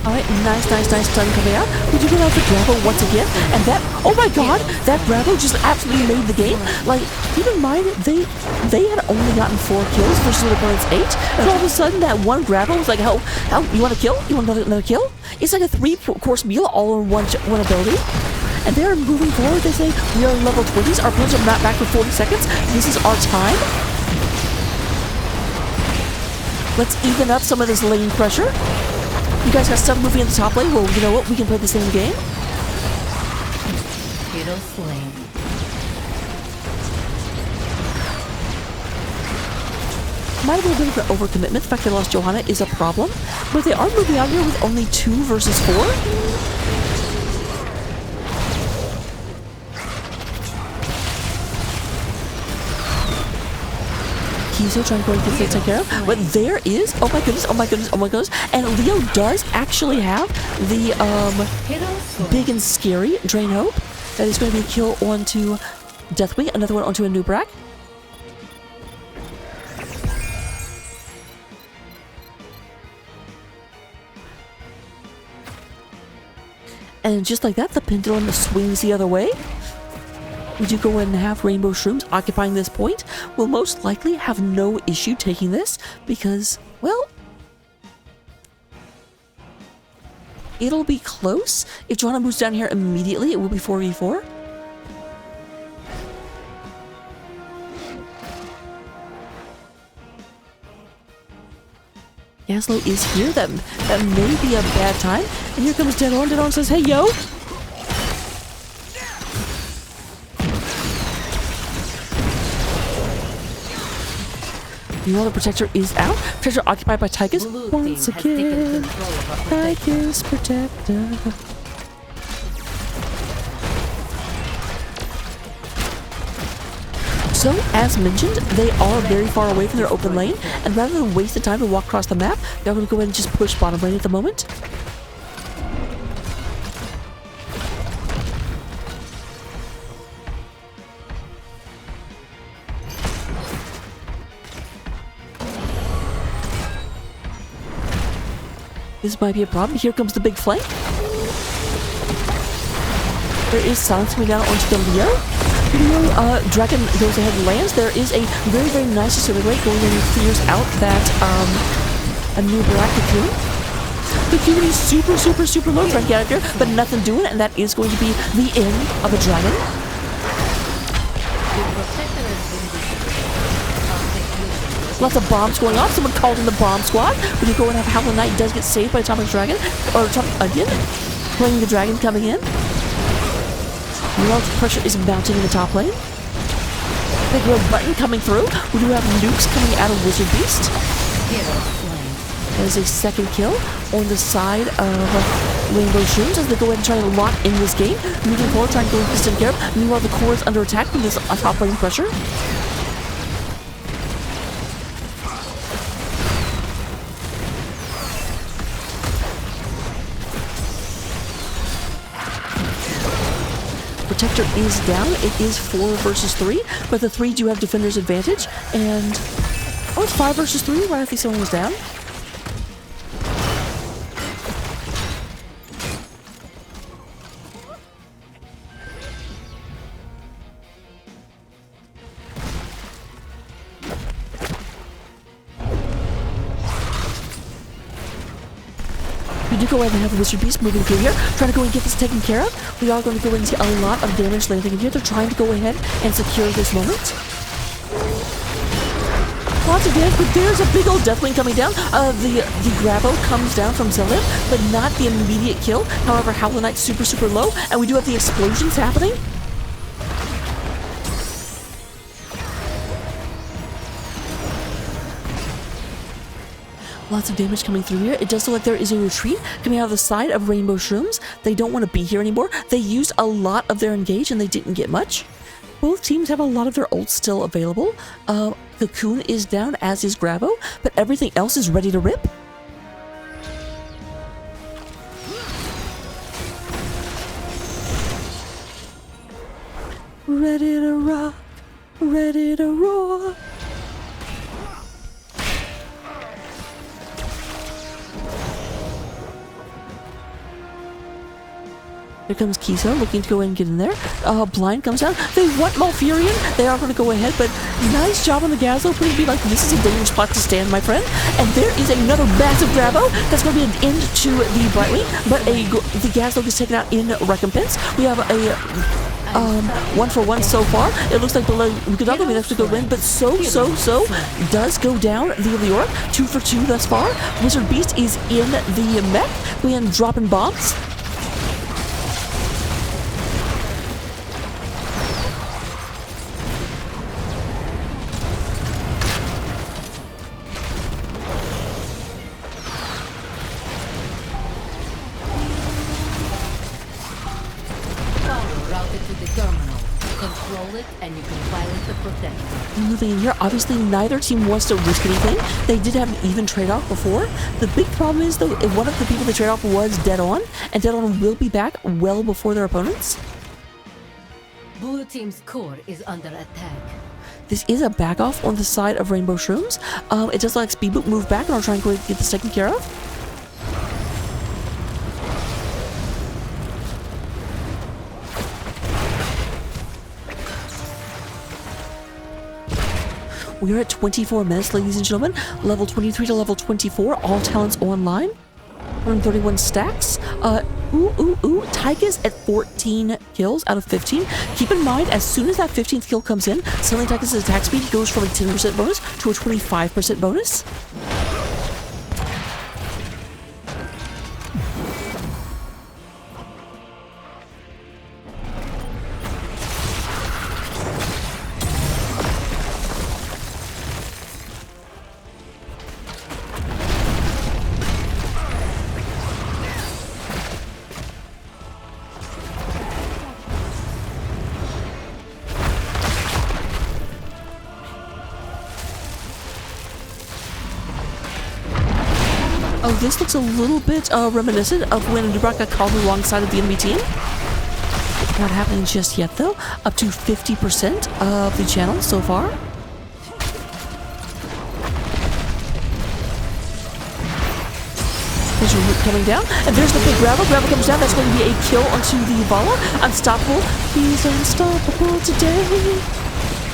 Alright, nice stun coming out. We do get out the Grabo once again, and that, oh my god, that Grabo just absolutely made the game. Like, keep in mind, they had only gotten 4 kills versus their opponent's 8, and all of a sudden that one Grabo was like, oh, you want a kill? You want another kill? It's like a 3-course meal all in one ability. And they're moving forward. They say, we are level 20s, our opponents are not back for 40 seconds, this is our time. Let's even up some of this lane pressure. You guys got stuff moving in the top lane? Well, you know what? We can play the same game. Hero slain. Might have been a bit of an overcommitment. The fact they lost Johanna is a problem. But they are moving out here with only 2 versus 4. Kizo trying to go and get this taken care of. But there is, oh my goodness. And Leo does actually have the big and scary Drain Hope. That is going to be a kill onto Deathwing, another one onto a Nubrak. And just like that, the pendulum swings the other way. We do go ahead and have Rainbow Shrooms occupying this point. We'll most likely have no issue taking this because, well, it'll be close. If Johanna moves down here immediately, it will be 4v4. Yaslo is here. That may be a bad time. And here comes Deadon. Deadon says, hey, yo. Meanwhile, the Protector is out. Protector occupied by Tychus. Once again, Tychus Protector. So, as mentioned, they are very far away from their open lane, and rather than waste the time to walk across the map, they're going to go ahead and just push bottom lane at the moment. This might be a problem. Here comes the big flank. There is silence coming down onto the Leo. Dragon goes ahead and lands. There is a very nice disintegrate going in and clears out that a new black cocoon. The cocoon is super low trying to get out of here, but nothing doing, and that is going to be the end of a dragon. Lots of bombs going off. Someone called in the bomb squad. We do go and have Howling Knight does get saved by Atomic Dragon. Or again, playing the dragon coming in. Meanwhile, pressure is mounting in the top lane. Big red button coming through. We do have nukes coming out of Wizard Beast. That is a second kill on the side of Rainbow Shrooms as they go ahead and try to lock in this game. Moving forward, trying to go distant care. Meanwhile, the core is under attack from this top lane pressure. Protector is down. It is 4 versus 3, but the 3 do have defender's advantage. And oh, it's 5 versus 3. Why I think someone was down. We do go ahead and have the Wizard Beast moving through here, trying to go and get this taken care of. We are going to go and see a lot of damage landing in here. They're trying to go ahead and secure this moment. Lots of damage, but there's a big old Deathwing coming down. The Grabo comes down from Zelib, but not the immediate kill. However, Howling Knight's super low, and we do have the explosions happening. Lots of damage coming through here. It does look like there is a retreat coming out of the side of Rainbow Shrooms. They don't want to be here anymore. They used a lot of their engage and they didn't get much. Both teams have a lot of their ults still available. Cocoon is down, as is Grabo, but everything else is ready to rip. Ready to rock, ready to roar. Here comes Kiso looking to go in and get in there. Blind comes down. They want Malfurion. They are going to go ahead, but nice job on the Gazlo. Pretty be like, this is a dangerous spot to stand, my friend. And there is another massive grabo. That's going to be an end to the Brightwing, but the Gazlo is taken out in recompense. We have a 1-for-1 so far. It looks like we could not be next to go win, but so does go down the Leoric. 2-for-2 thus far. Wizard Beast is in the mech. We end dropping bombs. Control it, and you can violate the protector. Moving in here, obviously neither team wants to risk anything. They did have an even trade-off before. The big problem is, though, one of the people they trade off was Dead On, and Dead On will be back well before their opponents. Blue team's core is under attack. This is a back off on the side of Rainbow Shrooms. It does like Speed Boot move back, and I'll try and go get this taken care of. We are at 24 minutes, ladies and gentlemen. Level 23 to level 24, all talents online. 131 stacks. Tychus at 14 kills out of 15. Keep in mind, as soon as that 15th kill comes in, suddenly Tychus' attack speed goes from a 10% bonus to a 25% bonus. Oh, this looks a little bit reminiscent of when Dubrak got called alongside of the enemy team. Not happening just yet, though. Up to 50% of the channel so far. There's a root coming down, and there's the big gravel. Gravel comes down. That's going to be a kill onto the Vala. Unstoppable. He's unstoppable today.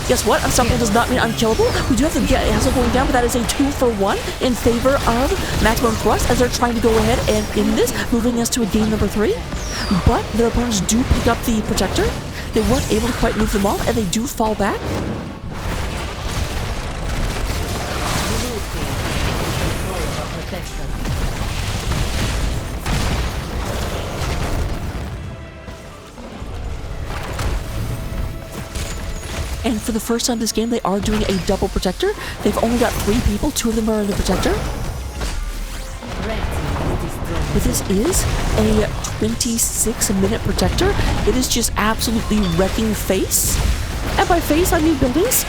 Guess what? Unstoppable does not mean unkillable. We do have the Gazlo going down, but that is a 2-for-1 in favor of Maximum Thrust as they're trying to go ahead and end this, moving us to a game number 3. But their opponents do pick up the Protector. They weren't able to quite move them off, and they do fall back. And for the first time this game, they are doing a double Protector. They've only got 3 people. 2 of them are in the Protector. But this is a 26-minute Protector. It is just absolutely wrecking face. And by face, I mean buildings.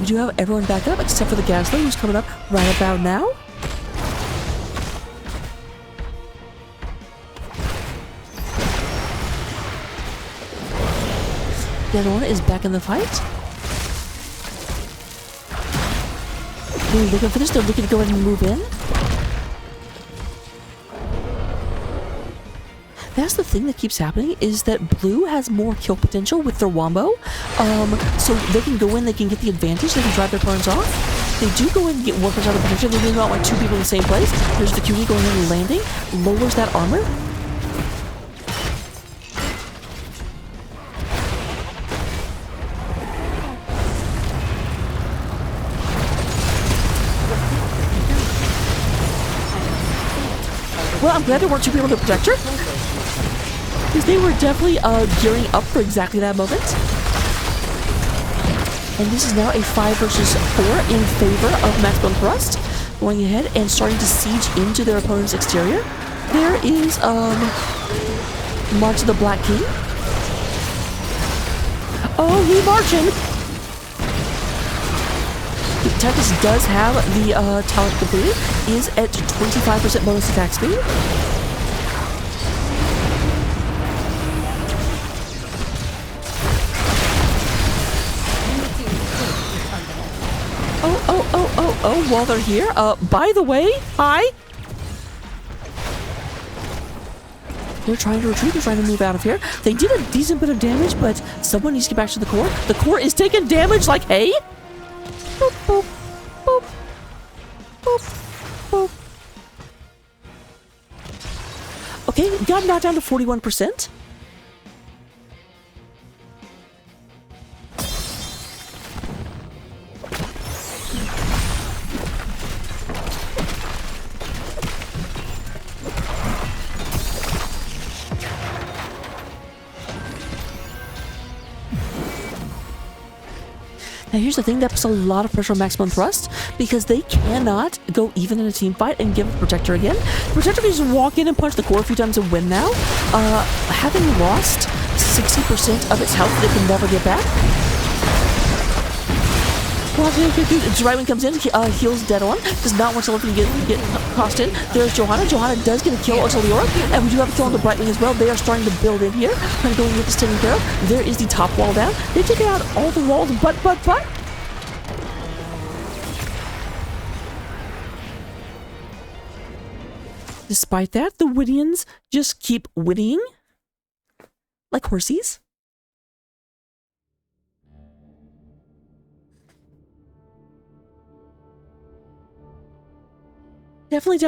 We do have everyone back up except for the Gazlo, who's coming up right about now. The other one is back in the fight. They're looking for this. They're looking to go ahead and move in. That's the thing that keeps happening, is that blue has more kill potential with their wombo. So they can go in, they can get the advantage, they can drive their opponents off. They do go in and get workers out of protection. They do not want 2 people in the same place. There's the QD going in and landing, lowers that armor. Well, I'm glad there weren't 2 people in the Protector, because they were definitely gearing up for exactly that moment. And this is now a 5 versus 4 in favor of Maximum Thrust, going ahead and starting to siege into their opponent's exterior. There is March of the Black King. Oh, he marching! Tychus does have the talent completed, is at 25% bonus attack speed. Oh, while they're here, by the way, hi. They're trying to retreat. They're trying to move out of here. They did a decent bit of damage, but someone needs to get back to the core. The core is taking damage like, hey. Boop, boop, boop, boop, boop. Okay, got knocked down to 41%. Now here's the thing, that puts a lot of pressure on Maximum Thrust because they cannot go even in a team fight and give the Protector again. The Protector can just walk in and punch the core a few times and win now. Having lost 60% of its health, they can never get back. Right comes in, heals dead on, does not want to let them get crossed in. There's Johanna. Johanna does get a kill onto Leora, and we do have a kill on the Brightwing as well. They are starting to build in here, trying to go and get this taken care of. There is the top wall down. They've taken out all the walls, but. Despite that, the Whittians just keep whinnying like horsies. Definitely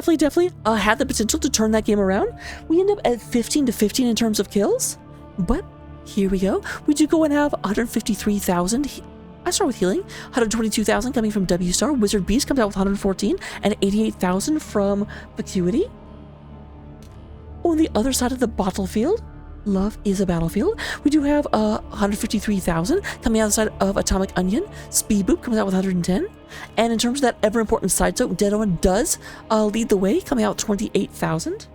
had the potential to turn that game around. We end up at 15-15 in terms of kills, but here we go. We do go and have 153,000. I start with healing. 122,000 coming from W Star. Wizard Beast comes out with 114 and 88,000 from Vacuity. On the other side of the battlefield, love is a battlefield. We do have 153,000 coming out of the side of Atomic Onion. Speed Boop comes out with 110. And in terms of that ever important side soap, Dead Owen does lead the way, coming out 28,000.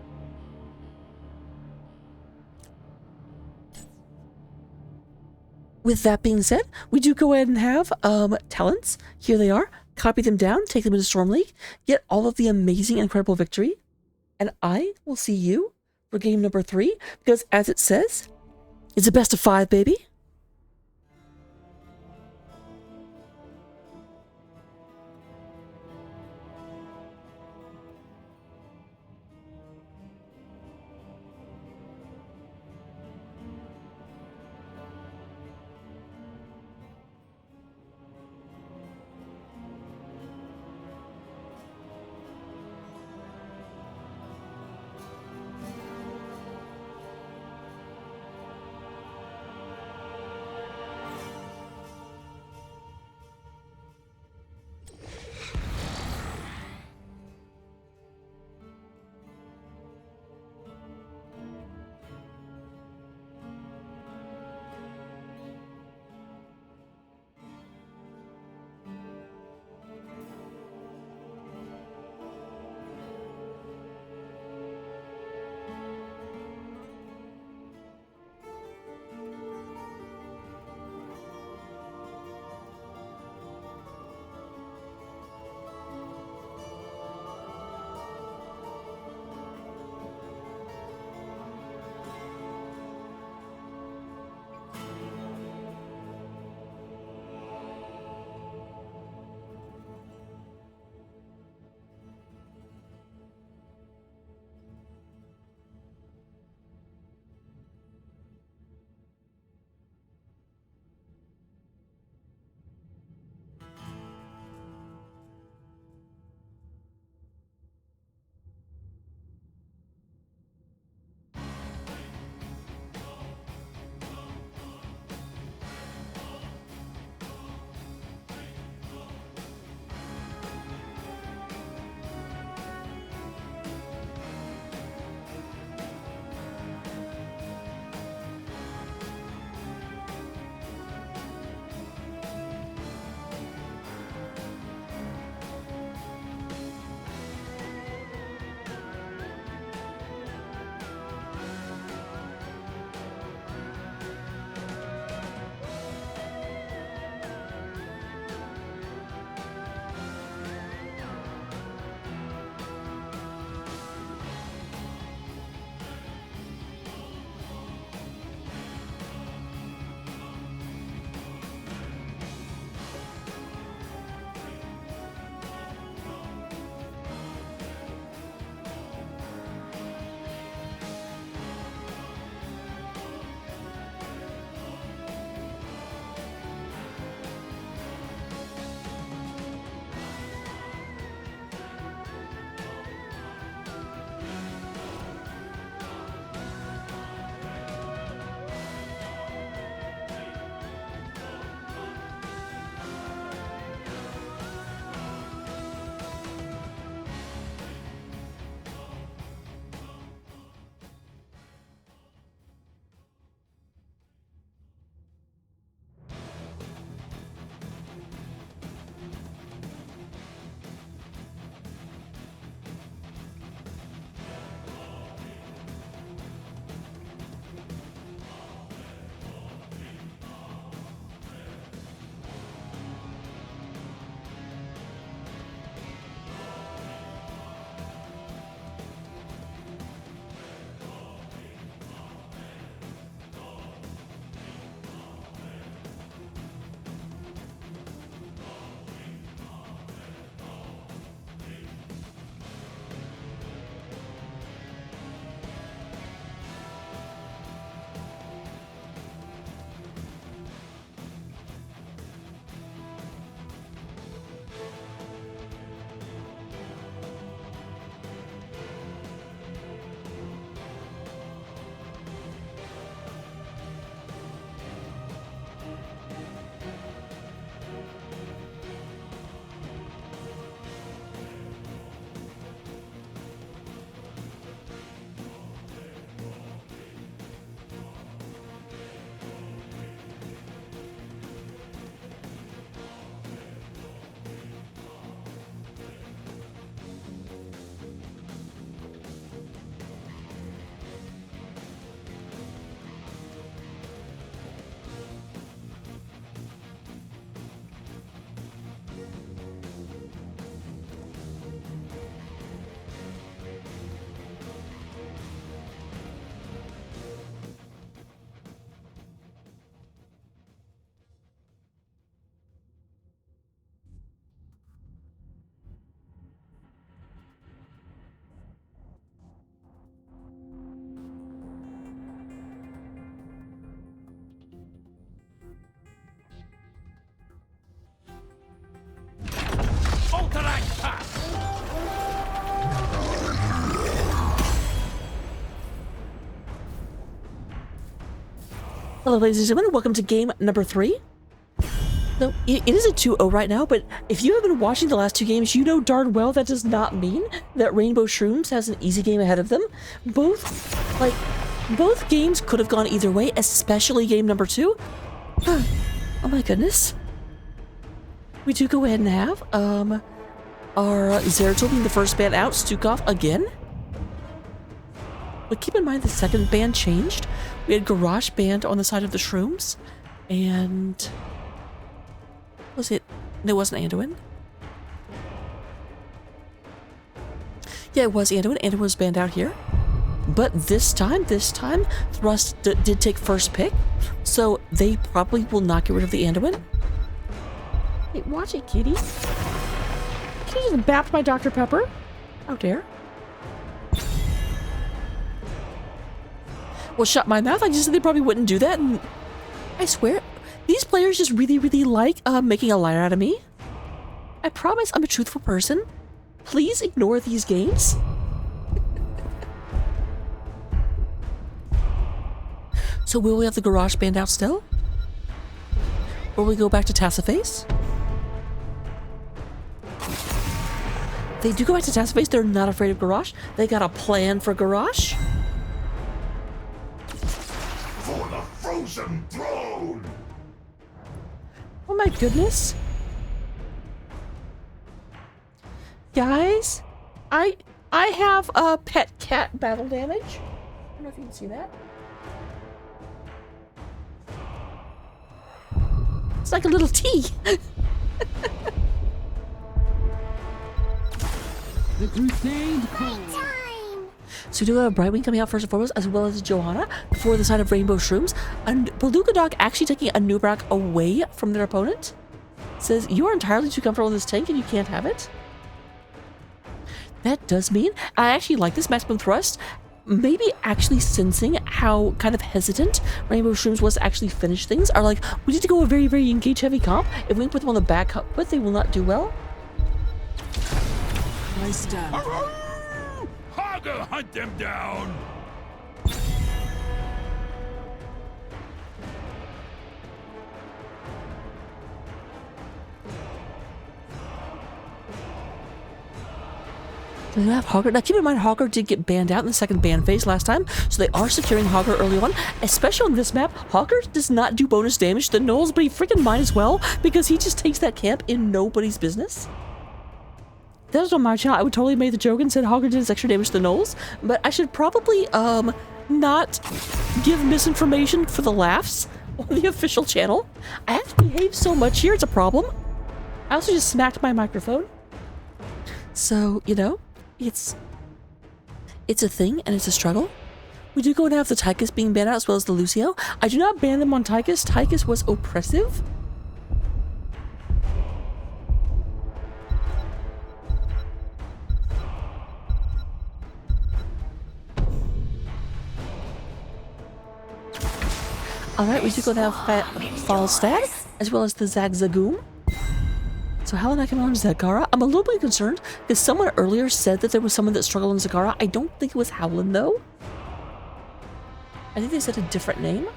With that being said, we do go ahead and have talents. Here they are. Copy them down, take them into Storm League, get all of the amazing, incredible victory. And I will see you for game number 3, because as it says, it's a best of 5, baby. Hello, ladies and gentlemen. Welcome to game number 3. No, it is a 2-0 right now, but if you have been watching the last 2 games, you know darn well that does not mean that Rainbow Shrooms has an easy game ahead of them. Both games could have gone either way, especially game number 2. Oh my goodness. We do go ahead and have, our Zeratul being the first band out, Stukov again. But keep in mind the second band changed. We had Garage Band on the side of the Shrooms, and... was it? No, it wasn't Anduin. Yeah, it was Anduin. Anduin was banned out here. But this time, Thrust did take first pick, so they probably will not get rid of the Anduin. Hey, watch it, kitty. Kitty just bapped my Dr. Pepper. How dare. Well, shut my mouth. I just said they probably wouldn't do that, and I swear, these players just really, really like making a liar out of me. I promise I'm a truthful person. Please ignore these games. So will we have the Garage Band out still? Or will we go back to Tassaface? They do go back to Tassaface. They're not afraid of Garage. They got a plan for Garage. For the frozen throne! Oh my goodness. Guys, I have a pet cat battle damage. I don't know if you can see that. It's like a little T. The crusade calls. So we do have Brightwing coming out first and foremost, as well as Johanna for the side of Rainbow Shrooms. And Beluga Dog actually taking a Nubrak away from their opponent. Says, you are entirely too comfortable in this tank and you can't have it. That does mean I actually like this Maximum Thrust. Maybe actually sensing how kind of hesitant Rainbow Shrooms was to actually finish things, are like, we need to go a very, very engage heavy comp. If we put them on the back foot, they will not do well. I stand. Haga, hunt them down! So they have Hogger. Now keep in mind, Hogger did get banned out in the second ban phase last time, so they are securing Hogger early on. Especially on this map, Hogger does not do bonus damage to the Knolls, but he freaking might as well, because he just takes that camp in nobody's business. That was on my channel. I would totally make the joke and said Hogger did extra damage to the Knolls, but I should probably not give misinformation for the laughs on the official channel. I have to behave so much here, it's a problem. I also just smacked my microphone. So, you know, it's a thing and it's a struggle. We do go and have the Tychus being banned out as well as the Lucio. I do not ban them on Tychus. Tychus was oppressive. Alright, we do go to have Falstad, as well as the Zagzagoon. So how did I come on Zagara? I'm a little bit concerned, because someone earlier said that there was someone that struggled on Zagara. I don't think it was Howlin, though. I think they said a different name.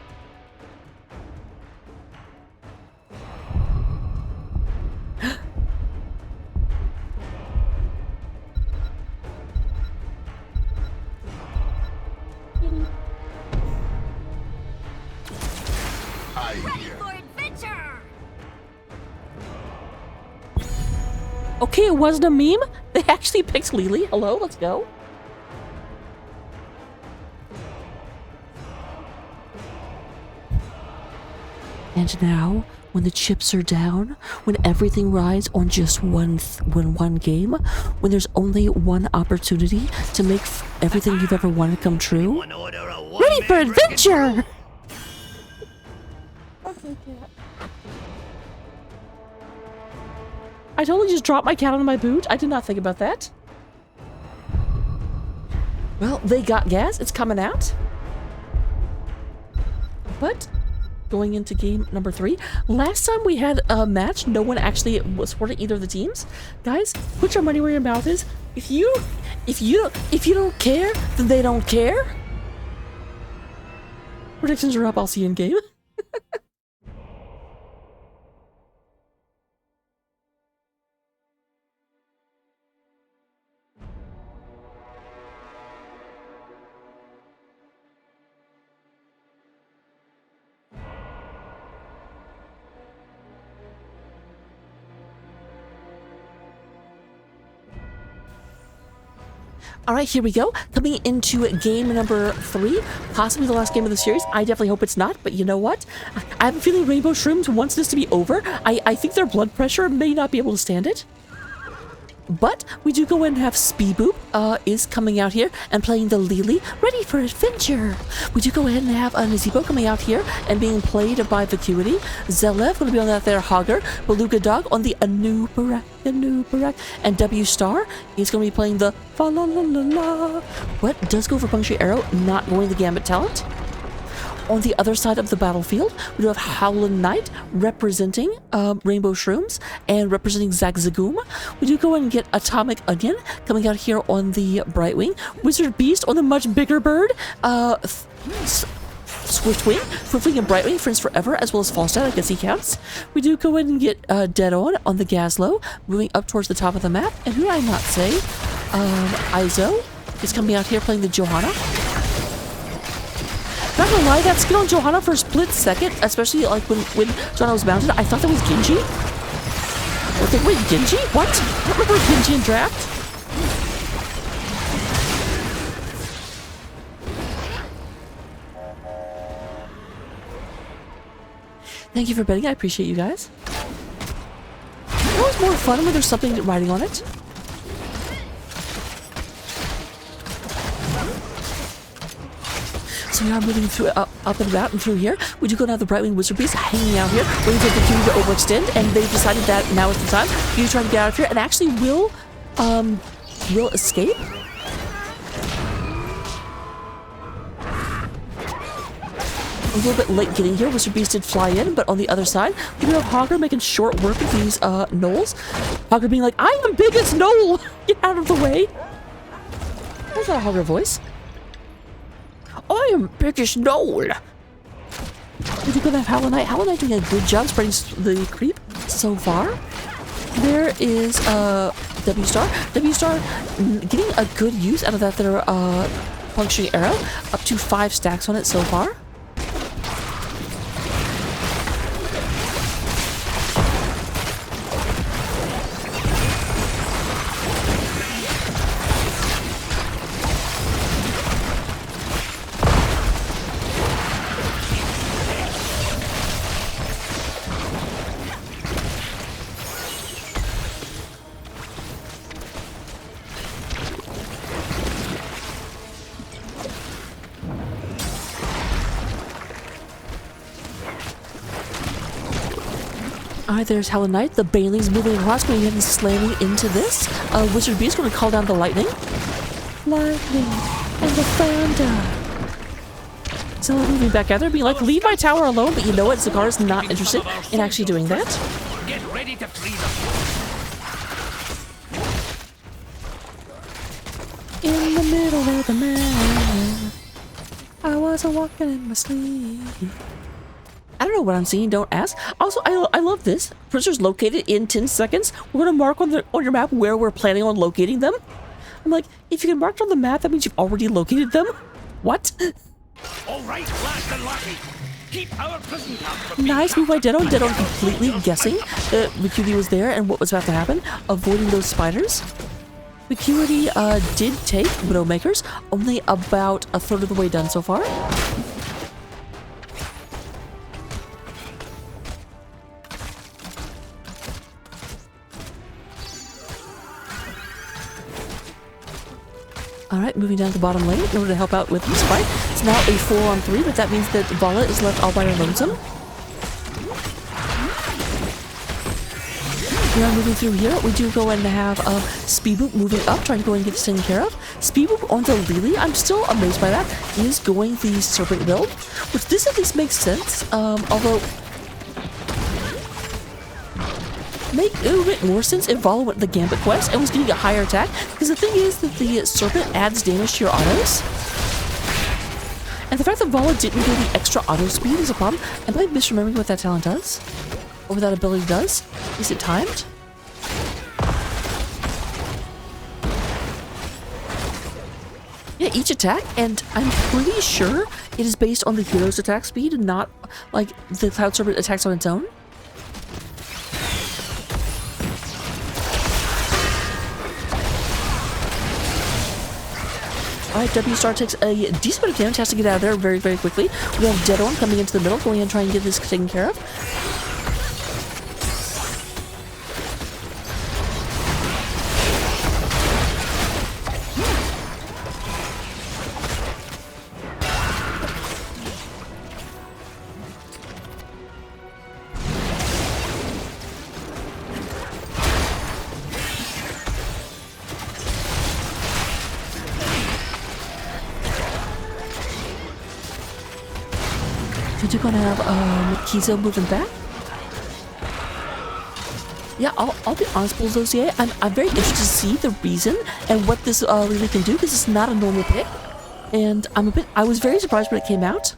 Okay, it wasn't a meme. They actually picked Lily. Hello, let's go. And now, when the chips are down, when everything rides on just one game, when there's only one opportunity to make everything you've ever wanted come true, ready for adventure! I totally just dropped my cat on my boot. I did not think about that. Well, they got gas. It's coming out. But going into game number 3, last time we had a match, no one actually was supporting either of the teams. Guys, put your money where your mouth is. If you don't care, then they don't care. Predictions are up. I'll see you in game. All right, here we go. Coming into game number 3, possibly the last game of the series. I definitely hope it's not, but you know what? I have a feeling Rainbow Shrooms wants this to be over. I think their blood pressure may not be able to stand it. But we do go in and have Speeboop is coming out here and playing the Lily, ready for adventure. We do go ahead and have Nazeebo coming out here and being played by Vacuity. Zelev going to be on that there Hogger. Beluga Dog on the Anubarak. And W Star is going to be playing the fa la la la la. What does go for Puncturing Arrow, not going the Gambit talent. On the other side of the battlefield, we do have Howlin' Knight representing Rainbow Shrooms and representing Zagzagoom. We do go and get Atomic Onion coming out here on the Brightwing. Wizard Beast on the much bigger bird. Swiftwing, Swiftwing and Brightwing, Friends Forever, as well as Falstad, I guess he counts. We do go in and get Dead On the Gazlowe, moving up towards the top of the map. And who did I not say? Izo is coming out here playing the Johanna. Not gonna lie, that skill on Johanna for a split second, especially like when Johanna was mounted, I thought that was Genji. I was like, wait, Genji? What? I don't remember Genji in draft. Thank you for betting, I appreciate you guys. It's always more fun when there's something riding on it. So we are moving through up and about and through here. We do go down the Brightwing Wizard Beast hanging out here, waiting for the queue to overextend, and they've decided that now is the time you try to get out of here and actually will escape. A little bit late getting here. Wizard Beast did fly in, but on the other side, we do have Hogger making short work of these gnolls. Hogger being like, I am biggest gnoll! Get out of the way! That's not a Hogger voice. I am biggest gnoll! We do go to have Howlin' Knight. Howlin' Knight doing a good job spreading the creep so far. There is W Star. W Star getting a good use out of that there puncturing arrow. Up to 5 stacks on it so far. Alright, there's Howlin' Knight. The Baneling's moving across, going ahead and slamming into this. Wizard Beast going to call down the lightning. Lightning and the thunder. So moving back out there, being like, leave my tower alone, but you know what? Zagar's not interested in actually doing that. Get ready to freeze In the middle of the map, I was walking in my sleep. I don't know what I'm seeing, don't ask. Also, I love this. Prisoners located in 10 seconds. We're going to mark on your map where we're planning on locating them. I'm like, if you can mark it on the map, that means you've already located them? What? All right, last and lucky. Keep our prison camp from being Nice move by Dead On. Dead On completely guessing that Vacuity was there and what was about to happen. Avoiding those spiders. Vacuity did take Widowmakers. Only about a third of the way done so far. Alright, moving down to the bottom lane in order to help out with this fight. It's now a 4-on-3, but that means that Vala is left all by her lonesome. We are moving through here. We do go and have Speeboop moving up, trying to go and get this taken care of. Speeboop onto Lily, I'm still amazed by that, is going the Serpent build, which this at least makes sense, although make a little bit more sense if Vala went the Gambit quest and was getting a higher attack, because the thing is that the Serpent adds damage to your autos. And the fact that Vala didn't get the extra auto speed is a problem. Am I misremembering what that talent does? Or what that ability does? Is it timed? Yeah, each attack, and I'm pretty sure it is based on the hero's attack speed and not like the Cloud Serpent attacks on its own. Alright, W Star takes a decent bit of damage, has to get out of there very, very quickly. We have Dead On coming into the middle, going in and trying to get this taken care of. We're gonna have Kizo moving back. Yeah, I'll be honest, Bulldozier. I'm very interested to see the reason and what this really can do, because it's not a normal pick, and I was very surprised when it came out.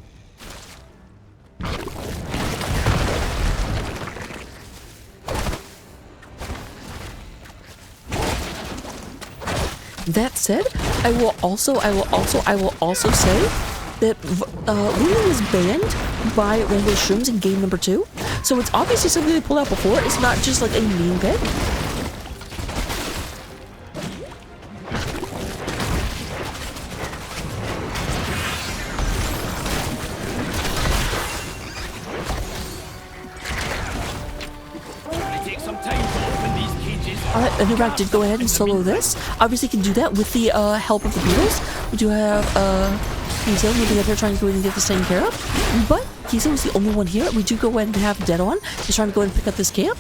That said, I will also say that Lulu was banned by Rainbow Shrooms in game number 2, so it's obviously something they pulled out before. It's not just like a meme pick. Gonna take some time to open these cages. Alright, Nurak did go ahead and solo this. Obviously can do that with the help of the Beatles. We do have Kizo moving up here trying to go in and get this taken care of. But Kizo is the only one here. We do go ahead and have Dead On. He's trying to go ahead and pick up this camp.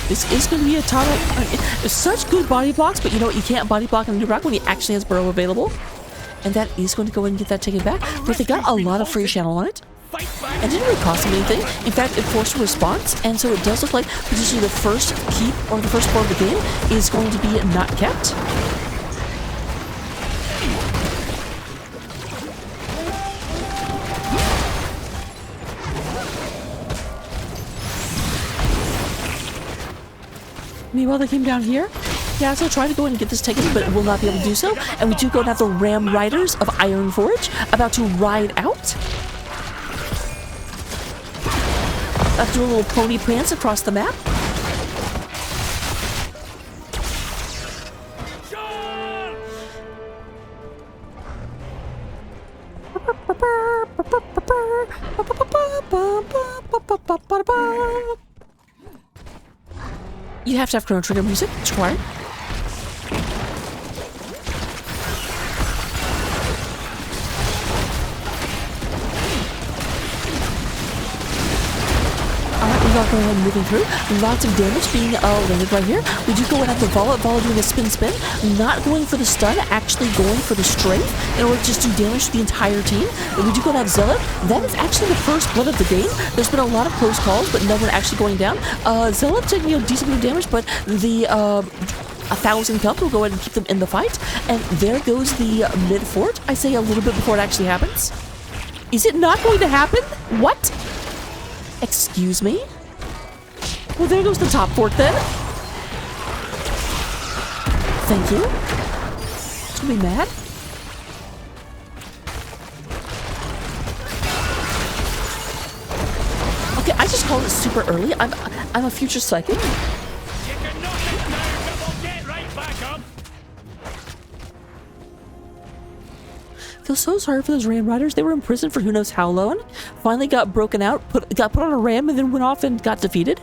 This is going to be a ton of such good body blocks, but you know what? You can't body block on Nurak when he actually has Burrow available. And that is going to go ahead and get that taken back. But they got a lot of free channel on it. And didn't really cost him anything. In fact, it forced a response, and so it does look like potentially the first keep or the first part of the game is going to be not kept. Meanwhile, they came down here. Yeah, so trying to go in and get this taken, but will not be able to do so. And we do go and have the Ram Riders of Iron Forge about to ride out. After a little pony prance across the map. You have to have Chrono Trigger music, it's required. Going ahead and moving through. Lots of damage being landed right here. We do go and have the Vala doing a spin, not going for the stun, actually going for the strength in order to just do damage to the entire team. And we do go and have Zealot. That is actually the first blood of the game. There's been a lot of close calls, but no one actually going down. Zealot taking a decent bit of damage, but the 1,000 cup will go ahead and keep them in the fight. And there goes the mid fort. I say a little bit before it actually happens. Is it not going to happen? What? Excuse me? Well, there goes the top fort then. Thank you. It's gonna be mad. Okay, I just called it super early. I'm a future psychic. You can knock it down, but we'll get right back up. Feel so sorry for those Ram Riders. They were in prison for who knows how long. Finally got broken out, got put on a ram, and then went off and got defeated.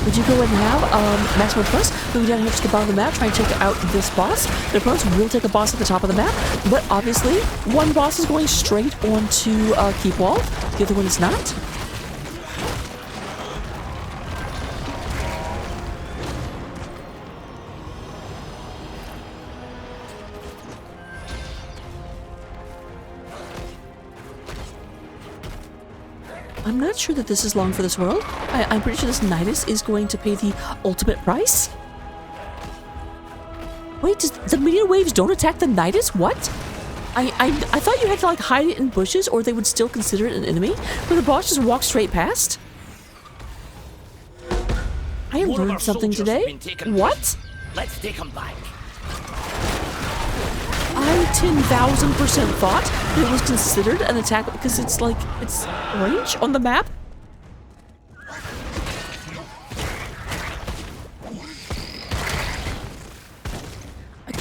We do go ahead and have Maximum Plus moving down here to the bottom of the map, trying to take out this boss. The opponents will take a boss at the top of the map, but obviously one boss is going straight onto Keep Wall, the other one is not. I'm not sure that this is long for this world. I'm pretty sure this Nidus is going to pay the ultimate price. Wait, the meteor waves don't attack the Nidus? What? I thought you had to like hide it in bushes or they would still consider it an enemy, but the boss just walks straight past. I learned something today. What? Let's take them back. I 10,000% thought that it was considered an attack because it's like, it's range on the map.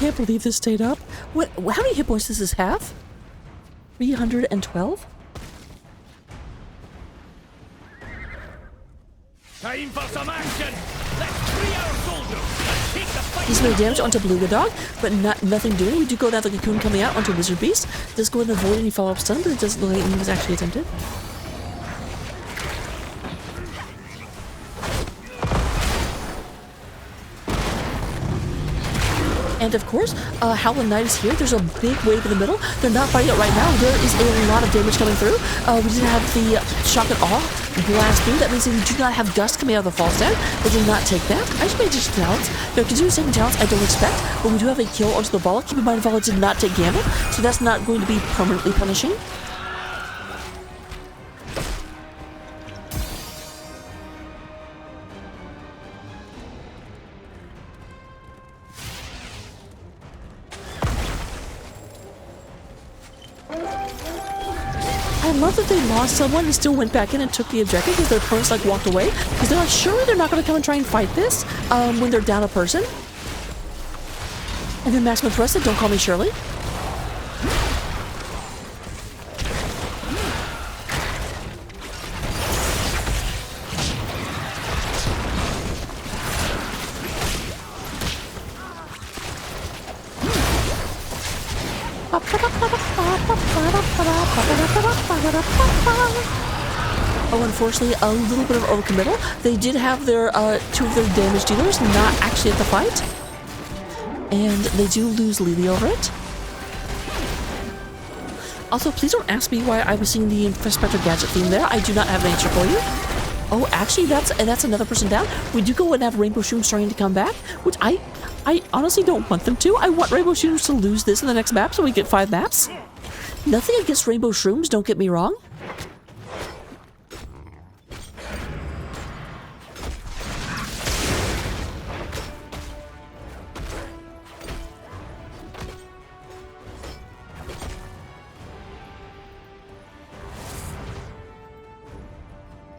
can't believe this stayed up. What? How many hit points does this have? 312? Time for some action! Let's free our soldiers and take the fight! He's made damage onto Beluga Dog, but nothing doing. We do go down the Cocoon coming out onto Wizard Beast. Does go ahead and avoid any follow-up stun, but it doesn't look like anything was actually attempted. And of course, Howlin' Knight is here. There's a big wave in the middle. They're not fighting it right now. There is a lot of damage coming through. We did have the Shock and Awe blast through. That means that we do not have Gust coming out of the fall stand. They did not take that. I just made additional talents. They're continuing taking talents I don't expect, but we do have a kill onto the Vala. Keep in mind, Vala did not take Gambit, so that's not going to be permanently punishing. I love that they lost someone and still went back in and took the objective because their opponents like walked away because they're not sure they're not going to come and try and fight this when they're down a person. And then Maximum Thrust said, "Don't call me Shirley." Oh, unfortunately, a little bit of overcommittal. They did have their two of their damage dealers not actually at the fight, and they do lose Lily over it. Also, please don't ask me why I was singing the Inspector Gadget theme there. I do not have an answer for you. Oh, actually, that's another person down. We do go and have Rainbow Shrooms trying to come back, which I honestly don't want them to. I want Rainbow Shrooms to lose this in the next map so we get 5 maps. Nothing against Rainbow Shrooms, don't get me wrong.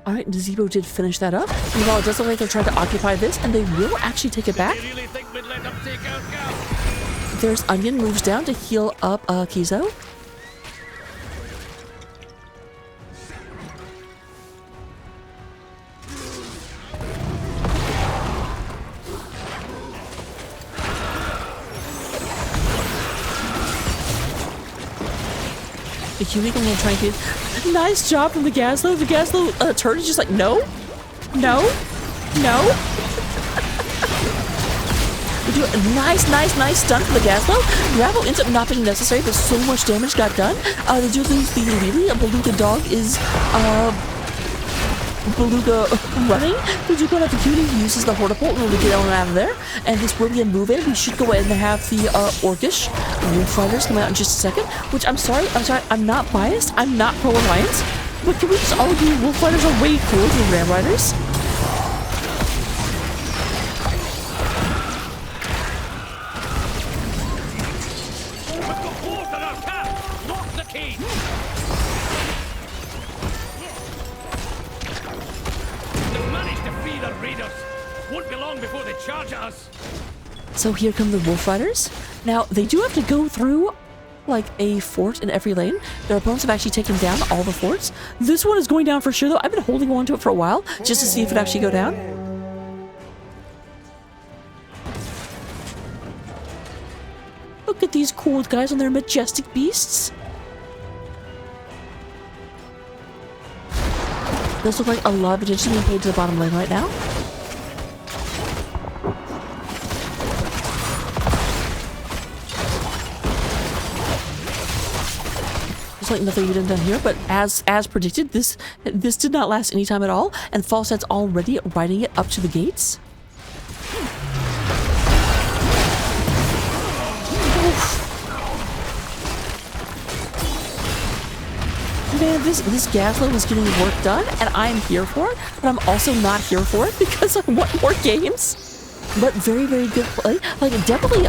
Alright, Zebo did finish that up. And while it does look like they're trying to occupy this, and they will actually take it back. You really think we'd let them take our cow? There's Onion moves down to heal up Kizo. The Huey going to try and get... Nice job from the Gaslow. The Gaslow turret is just like, no, no, no. We do a nice stun from the Gaslow. Gravel ends up not being necessary, but so much damage got done. They do lose the Lily. A Beluga Dog is Beluga running. We do go to the Cutie, uses the Hortipult in order to get on out of there. And this will be a move in. We should go ahead and have the Orcish Wolf Riders come out in just a second. Which I'm sorry, I'm not biased. I'm not pro-Alliance. But can we just all agree Wolf Riders are way cooler than Ram Riders? We've got more than our camp! Lock the key! They've managed to free the raiders. Won't be long before they charge at us. So here come the Wolf Riders. Now, they do have to go through, like, a fort in every lane. Their opponents have actually taken down all the forts. This one is going down for sure, though. I've been holding on to it for a while, just to see if it actually go down. Look at these cool guys on their majestic beasts. Does look like a lot of attention being paid to the bottom lane right now. There's like nothing we done here, but as predicted, this did not last any time at all, and Falset's already riding it up to the gates. Man, this Gaslow is getting work done, and I'm here for it, but I'm also not here for it because I want more games. But very, very good play. Like, definitely,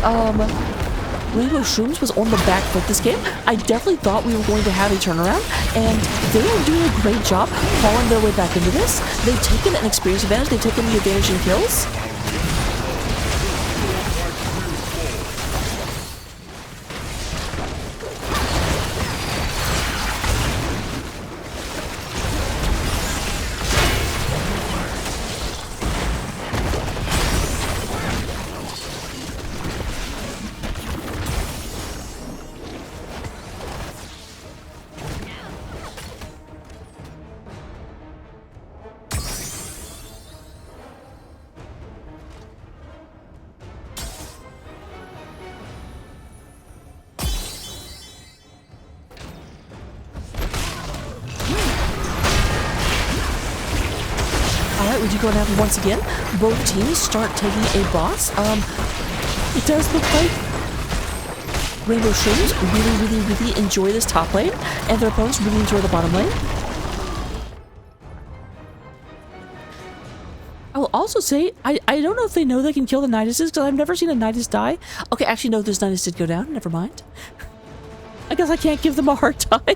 Rainbow Shrooms was on the back foot this game. I definitely thought we were going to have a turnaround, and they are doing a great job hauling their way back into this. They've taken an experience advantage, they've taken the advantage in kills. Alright, we do go and have once again, both teams start taking a boss. It does look like Rainbow Shrooms really enjoy this top lane, and their opponents really enjoy the bottom lane. I will also say, I don't know if they know they can kill the Niduses, because I've never seen a Nidus die. Okay, actually, no, this Nidus did go down. Never mind. I guess I can't give them a hard time.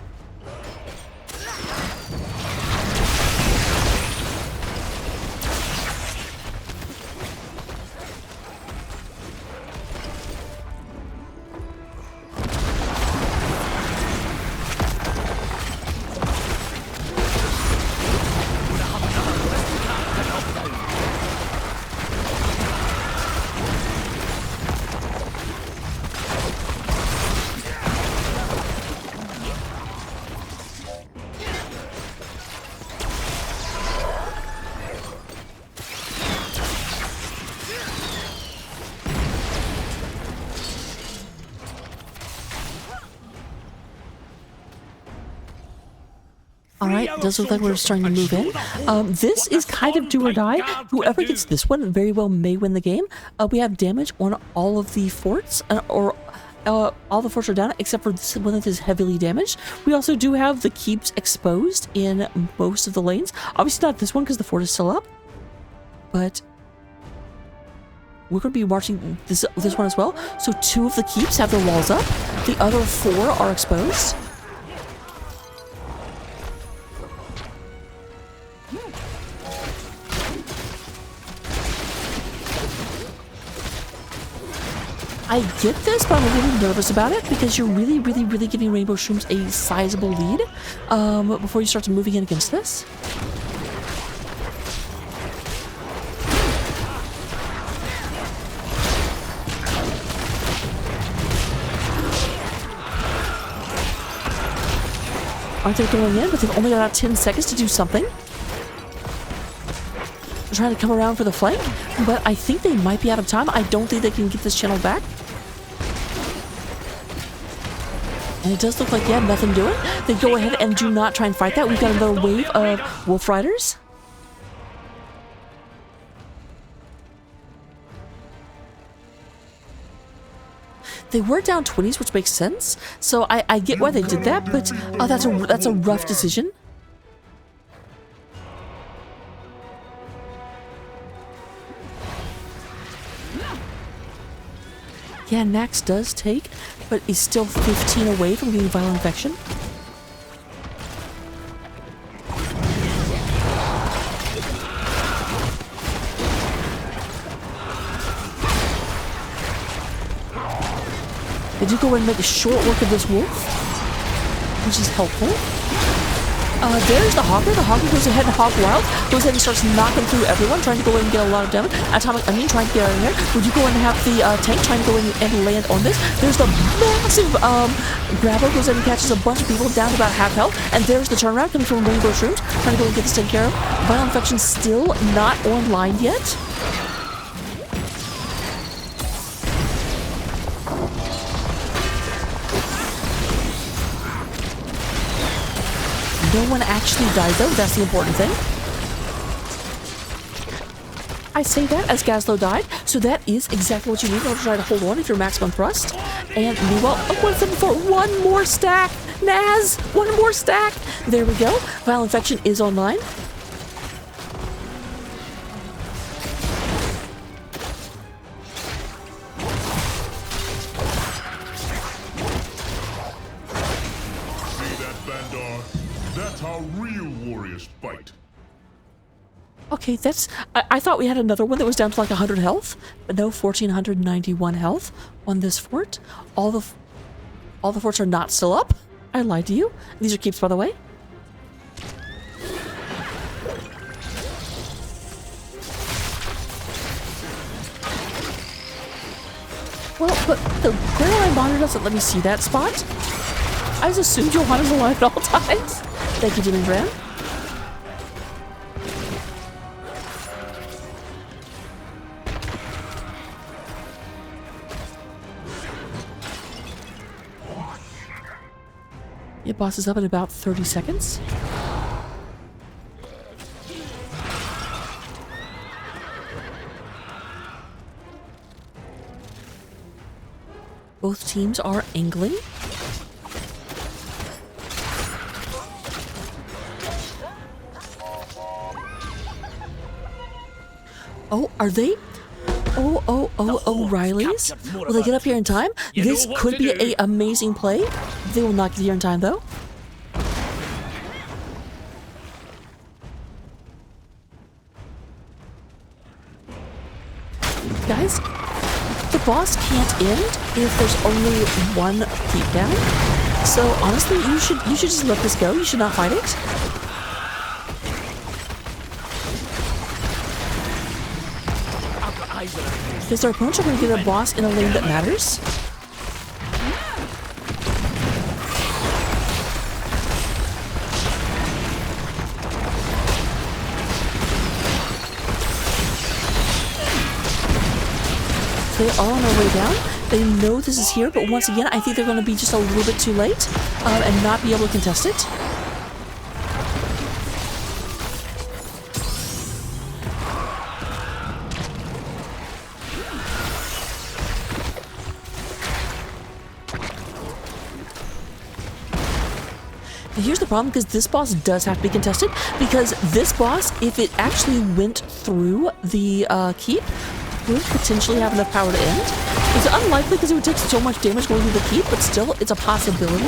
Alright, it does look like we're starting to move in. This is kind of do or die. Whoever gets this one very well may win the game. We have damage on all of the forts, all the forts are down except for this one that is heavily damaged. We also do have the keeps exposed in most of the lanes. Obviously not this one because the fort is still up, but we're going to be marching this one as well. So 2 of the keeps have their walls up. The other 4 are exposed. I get this, but I'm a little nervous about it because you're really giving Rainbow Shrooms a sizable lead before you start to moving in against this. Aren't they going in? But they've only got about 10 seconds to do something. They're trying to come around for the flank, but I think they might be out of time. I don't think they can get this channel back. And it does look like, yeah, nothing doing. They go ahead and do not try and fight that. We've got another wave of Wolf Riders. They were down 20s, which makes sense. So I get why they did that, but that's a rough decision. Yeah, Nax does take, but is still 15 away from getting viral infection. They do go and make a short work of this wolf, which is helpful. There's the Hawker. The Hawker goes ahead and hog wild. Goes ahead and starts knocking through everyone, trying to go in and get a lot of damage. Atomic Onion trying to get out of there. Would you go in and have the tank trying to go in and land on this? There's the massive grabber. Goes in and catches a bunch of people down to about half health. And there's the turnaround coming from Rainbow Shrooms, trying to go and get this taken care of. Viral infection still not online yet. No one actually died though, that's the important thing. I say that as Gazlo died, so that is exactly what you need in order to try to hold on if you're maximum thrust. And meanwhile, 174, one more stack! Naz! One more stack! There we go. Viral infection is online. That's how real warriors fight. Okay, that's... I thought we had another one that was down to like 100 health, but no, 1,491 health on this fort. All the forts are not still up. I lied to you. These are keeps, by the way. Well, but the Grail monitor doesn't let me see that spot. I just assumed Johanna's alive at all times. Thank you, Demon Brand. Yeah, boss is up in about 30 seconds. both teams are angling. Oh, are they? Oh, Riley's? Will they get up here in time? This could be an amazing play. They will not get here in time, though. Guys, the boss can't end if there's only one keep down. So honestly, you should just let this go. You should not fight it. Because our opponents are going to get a boss in a lane that matters. They are on their way down. They know this is here, but once again, I think they're going to be just a little bit too late and not be able to contest it. Here's the problem, because this boss does have to be contested, because this boss, if it actually went through the keep, would potentially have enough power to end. It's unlikely because it would take so much damage going through the keep, but still, it's a possibility.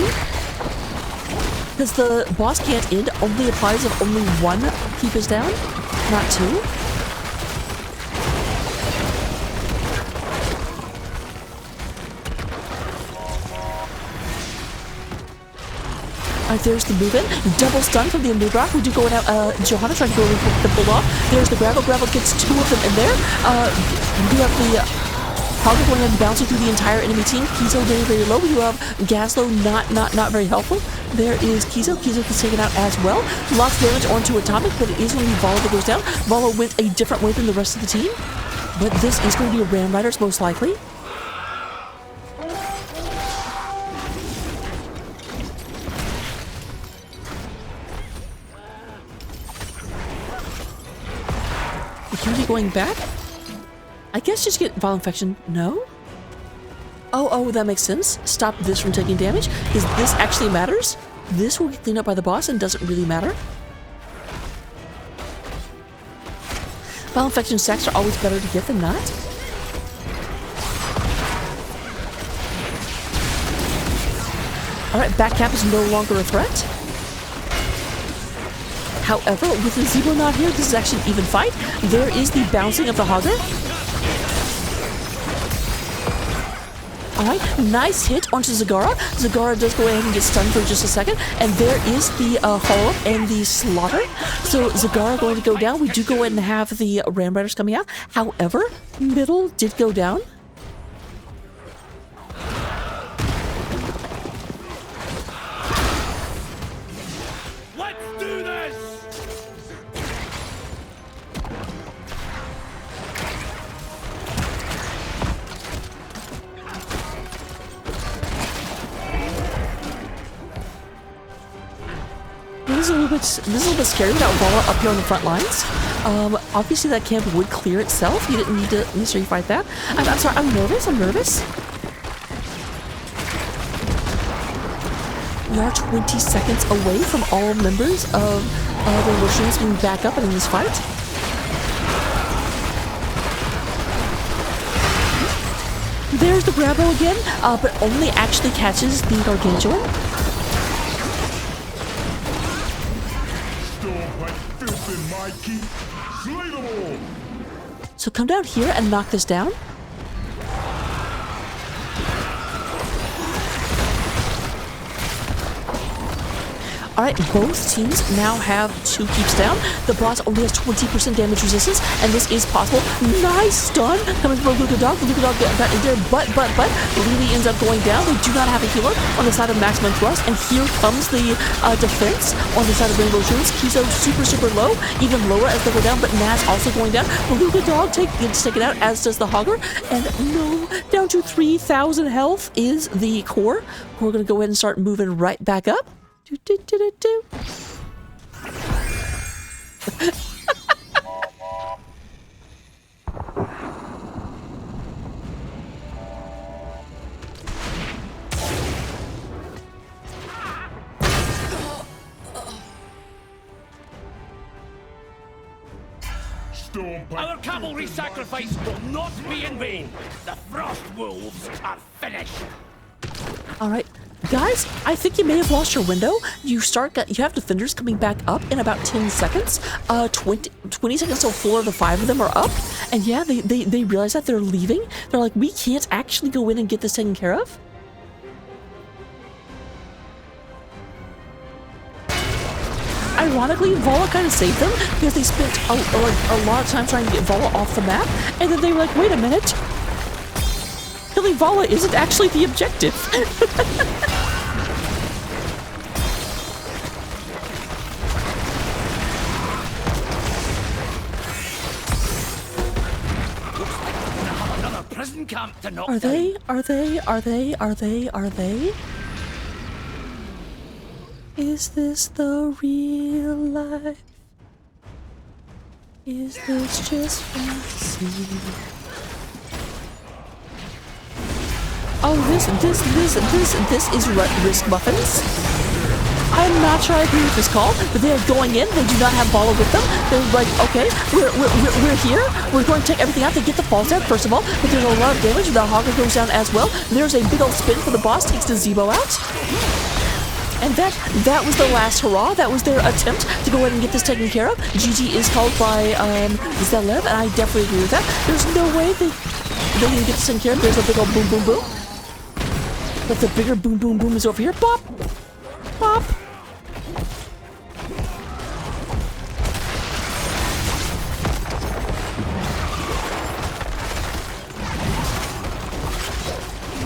Because the boss can't end only applies if only one keep is down, not two. Alright, there's the move-in. Double stun from the Underground. We do go out. Johanna trying to go with the pull off. There's the Gravel. Gravel gets two of them in there. We do have the Hogger going and bouncing through the entire enemy team. Kizo very, very low. We do have Gaslow not very helpful. There is Kizo. Kizo gets taken out as well. Lots of damage onto Atomic, but it is going to be Valo that goes down. Valo went a different way than the rest of the team. But this is going to be a Ram Riders, most likely. Security going back? I guess just get Vile Infection. No? Oh, that makes sense. Stop this from taking damage. Because this actually matters. This will get cleaned up by the boss and doesn't really matter. Vile Infection stacks are always better to get than not. Alright, back cap is no longer a threat. However, with the Zebo not here, this is actually an even fight. There is the bouncing of the Hogger. Alright, nice hit onto Zagara. Zagara does go ahead and get stunned for just a second. And there is the follow-up and the slaughter. So Zagara going to go down. We do go ahead and have the Ram Riders coming out. However, middle did go down. This is a little bit scary without Valla up here on the front lines. Obviously that camp would clear itself. You didn't need to necessarily fight that. I'm sorry, I'm nervous. We are 20 seconds away from all members of the Shrooms being back up and in this fight. There's the Grabo again, but only actually catches the Gargantuan. So come down here and knock this down. Alright, both teams now have 2 keeps down. The boss only has 20% damage resistance, and this is possible. Nice stun coming from Luka Dog. Luka Dog got in there, but Lily ends up going down. They do not have a healer on the side of Maximum Thrust, and here comes the defense on the side of Rainbow Shrooms. Kizo super low, even lower as they go down, but Naz also going down. Luka Dog gets taken out, as does the Hogger, and no, down to 3,000 health is the core. We're going to go ahead and start moving right back up. Do. Stormpike. Our cavalry sacrifice will not be in vain. The Frost Wolves are finished. All right, guys, I think you may have lost your window. You have defenders coming back up in about 10 seconds. 20 seconds till 4 of the 5 of them are up. And yeah, they realize that they're leaving. They're like, we can't actually go in and get this taken care of. Ironically, Vala kind of saved them because they spent a lot of time trying to get Vala off the map. And then they were like, wait a minute. Killing Vala isn't actually the objective. Another prison camp to knock Are down. they? Is this the real life? Is this just fantasy? Oh, this is Risk Muffins. I'm not sure I agree with this call, but they are going in. They do not have Vala with them. They're like, okay, we're here. We're going to take everything out to get the falls down, first of all, but there's a lot of damage. The Hogger goes down as well. There's a big old spin for the boss, takes the Zebo out. And that was the last hurrah. That was their attempt to go ahead and get this taken care of. GG is called by Zelev, and I definitely agree with that. There's no way they can get this taken care of. There's a big old boom, boom, boom. But the bigger boom, boom, boom is over here. Bop! Bop!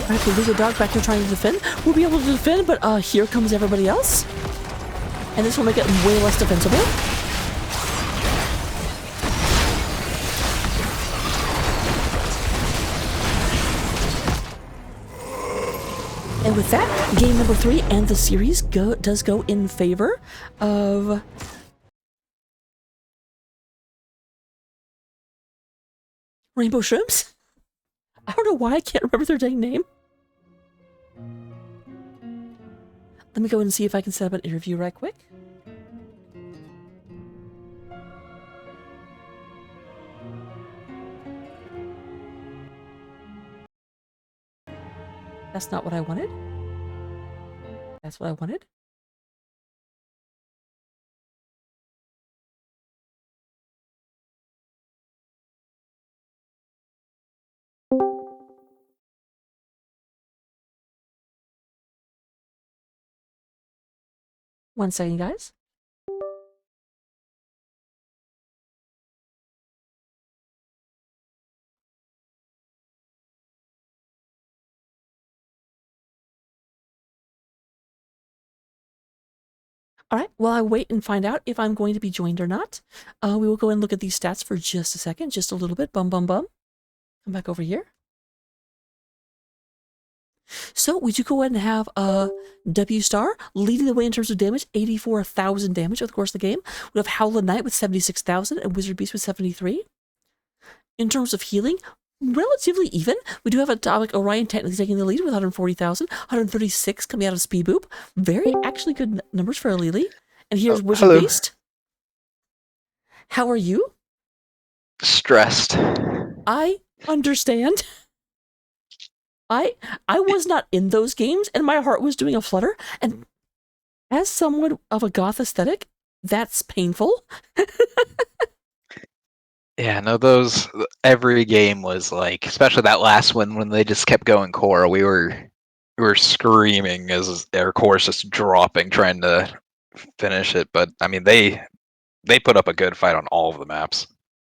Alright, we lose a dog back here trying to defend. We'll be able to defend, but here comes everybody else. And this will make it way less defensible. And with that, game number 3 and the series does go in favor of Rainbow Shrooms. I don't know why I can't remember their dang name. Let me go and see if I can set up an interview right quick. That's not what I wanted. That's what I wanted. One second, guys. All right, while I wait and find out if I'm going to be joined or not, we will go and look at these stats for just a second, just a little bit. Bum, bum, bum. Come back over here. So we do go ahead and have W Star leading the way in terms of damage, 84,000 damage over the course of the game. We have Howlin' Knight with 76,000 and Wizard Beast with 73. In terms of healing, relatively even. We do have Atomic Orion technically taking the lead with 140,000, 136 coming out of Speed Boop. Very actually good numbers for a Lily. And here's Wizard hello. Beast. How are you? Stressed. I understand. I was not in those games, and my heart was doing a flutter. And as someone of a goth aesthetic, that's painful. Yeah, no, every game was like, especially that last one when they just kept going core. We were screaming as their core's just dropping, trying to finish it. But I mean, they put up a good fight on all of the maps.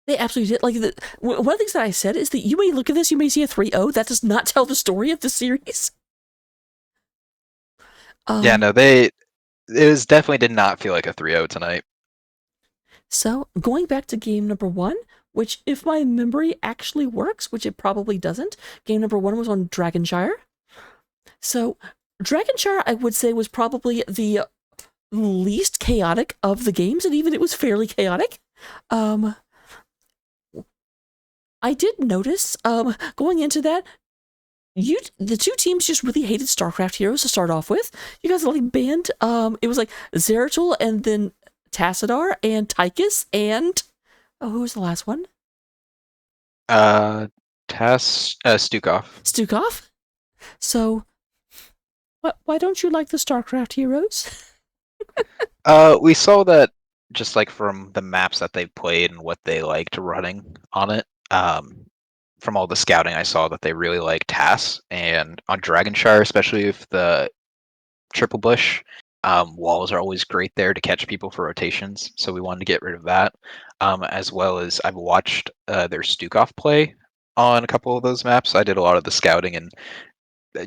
They absolutely did. Like one of the things that I said is that you may look at this, you may see a 3-0. That does not tell the story of the series. Yeah, no, it definitely did not feel like a 3-0 tonight. So going back to game number 1, which if my memory actually works, which it probably doesn't, game number 1 was on Dragonshire. So Dragonshire, I would say, was probably the least chaotic of the games, and even it was fairly chaotic. I did notice, going into that, the two teams just really hated StarCraft heroes to start off with. You guys like banned, it was like Zeratul and then Tassadar and Tychus and Oh, who was the last one? Stukov. Stukov? So, why don't you like the StarCraft heroes? We saw that just like from the maps that they played and what they liked running on it. From all the scouting, I saw that they really like TAS, and on Dragonshire, especially with the triple bush, walls are always great there to catch people for rotations. So we wanted to get rid of that, as well as I've watched their Stukov play on a couple of those maps. I did a lot of the scouting and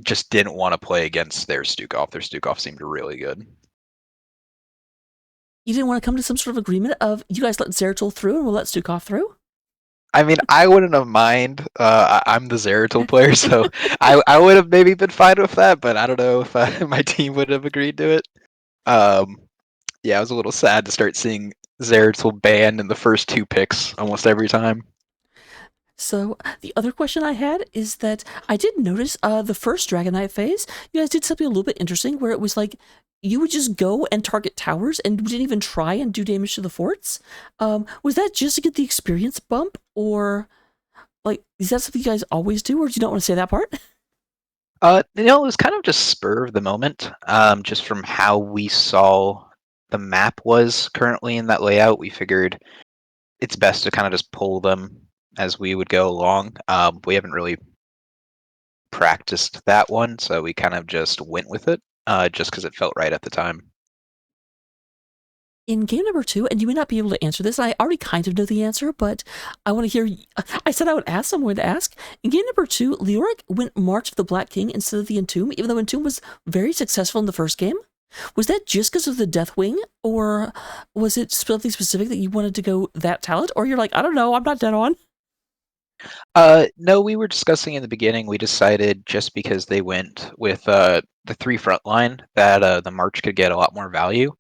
just didn't want to play against their Stukov. Their Stukov seemed really good. You didn't want to come to some sort of agreement of you guys let Zeratul through and we'll let Stukov through? I mean, I wouldn't have mind. I'm the Zeratul player, so I would have maybe been fine with that, but I don't know if my team would have agreed to it. Yeah, I was a little sad to start seeing Zeratul banned in the first 2 picks almost every time. So the other question I had is that I did notice the first Dragon Knight phase, you guys did something a little bit interesting where it was like you would just go and target towers and didn't even try and do damage to the forts. Was that just to get the experience bump, or like is that something you guys always do, or do you not want to say that part? It was kind of just spur of the moment, just from how we saw the map was currently in that layout. We figured it's best to kind of just pull them as we would go along. We haven't really practiced that one, so we kind of just went with it, just because it felt right at the time. In game number 2, and you may not be able to answer this, I already kind of know the answer, but I want to hear. I said I would ask, so I'm going to ask. In game number 2, Leoric went March of the Black King instead of the Entomb, even though Entomb was very successful in the first game. Was that just because of the Deathwing, or was it something specific that you wanted to go that talent, or you're like, I don't know, I'm not dead on? No, we were discussing in the beginning. We decided just because they went with the 3 front line that the March could get a lot more value,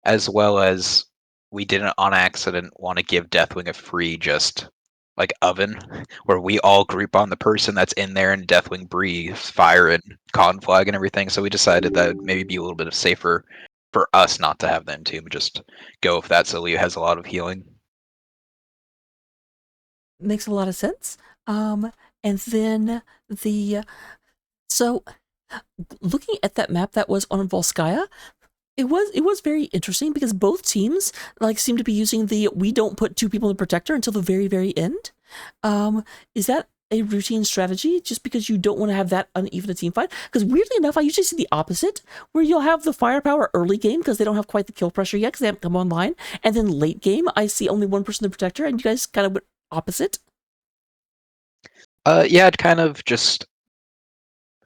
as well as we didn't on accident want to give Deathwing a free just like oven where we all group on the person that's in there and Deathwing breathes fire and conflag and everything. So we decided that it'd maybe be a little bit safer for us not to have them too, but just go with that so Leo has a lot of healing. Makes a lot of sense. And then so looking at that map that was on Volskaya, it was very interesting because both teams like seem to be using the we don't put 2 people in protector until the very, very end. Is that a routine strategy just because you don't want to have that uneven a team fight? Because weirdly enough, I usually see the opposite, where you'll have the firepower early game because they don't have quite the kill pressure yet because they haven't come online, and then late game I see only 1 person in the protector, and you guys kind of went opposite. Yeah, it kind of just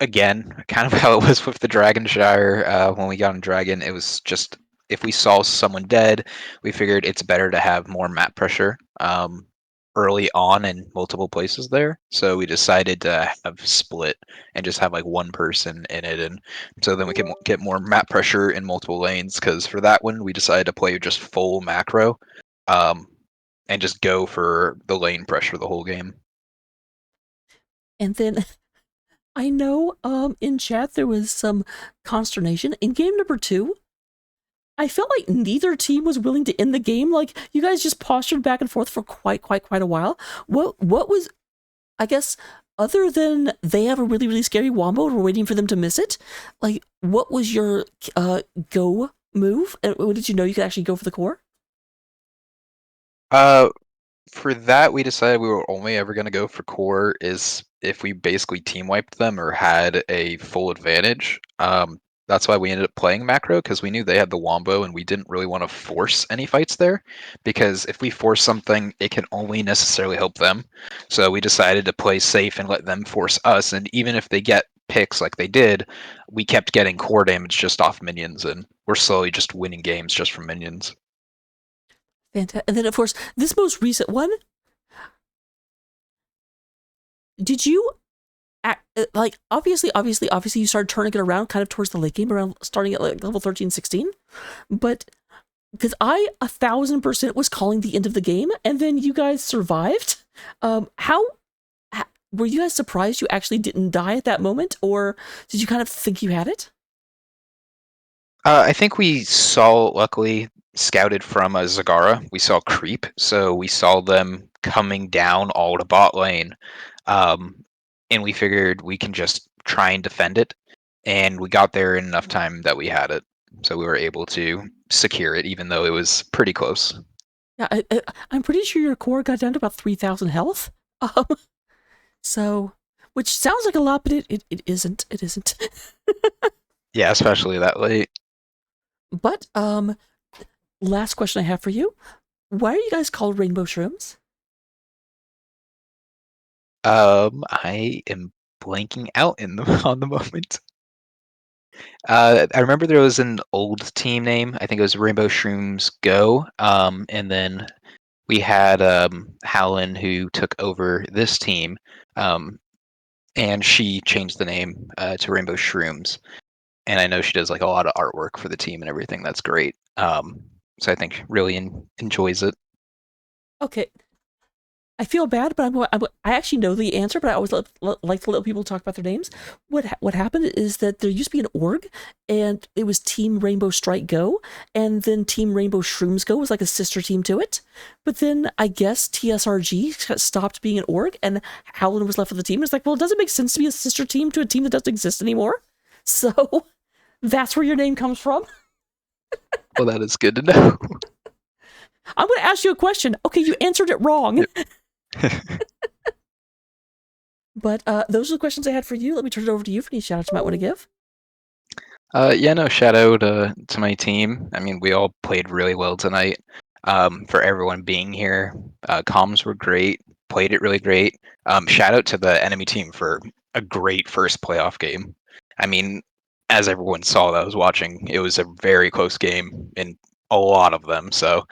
again, kind of how it was with the Dragonshire when we got on Dragon. It was just if we saw someone dead, we figured it's better to have more map pressure early on in multiple places there. So we decided to have split and just have like 1 person in it, and so then we can get more map pressure in multiple lanes. Because for that one, we decided to play just full macro and just go for the lane pressure the whole game. And then I know in chat there was some consternation. In game number 2, I felt like neither team was willing to end the game. Like you guys just postured back and forth for quite a while. What was, I guess, other than they have a really, really scary wombo and we're waiting for them to miss it, like what was your go move? And what did you know you could actually go for the core? For that, we decided we were only ever going to go for core is if we basically team wiped them or had a full advantage. That's why we ended up playing macro, because we knew they had the wombo and we didn't really want to force any fights there, because if we force something, it can only necessarily help them. So we decided to play safe and let them force us, and even if they get picks like they did, we kept getting core damage just off minions, and we're slowly just winning games just from minions. Fantastic. And then, of course, this most recent one, did you, like, obviously, you started turning it around kind of towards the late game, around starting at like level 13, 16, but because I 1,000% was calling the end of the game, and then you guys survived. How were you guys surprised you actually didn't die at that moment, or did you kind of think you had it? I think we saw, luckily, scouted from Zagara. We saw creep, so we saw them coming down all to bot lane, um, and we figured we can just try and defend it. And we got there in enough time that we had it, so we were able to secure it, even though it was pretty close. Yeah, I'm pretty sure your core got down to about 3,000 health. Um, so, which sounds like a lot, but it isn't. It isn't. Yeah, especially that late. But last question I have for you: why are you guys called Rainbow Shrooms? I am blanking out in the on the moment. I remember there was an old team name. I think it was Rainbow Shrooms Go. And then we had Howlin who took over this team, and she changed the name to Rainbow Shrooms. And I know she does like a lot of artwork for the team and everything. That's great. So I think really enjoys it. Okay, I feel bad, but I actually know the answer, but I always like to let people talk about their names. What happened is that there used to be an org, and it was Team Rainbow Strike Go, and then Team Rainbow Shrooms Go was like a sister team to it. But then I guess TSRG stopped being an org, and Howlin was left with the team. It's like, well, it doesn't make sense to be a sister team to a team that doesn't exist anymore. So that's where your name comes from. Well, that is good to know. I'm going to ask you a question. Okay, you answered it wrong. But those are the questions I had for you. Let me turn it over to you for any shout outs you might want to give. Yeah, no, shout out to my team. I mean, we all played really well tonight. For everyone being here, comms were great, played it really great. Shout out to the enemy team for a great first playoff game. I mean, as everyone saw that was watching, it was a very close game in a lot of them. So,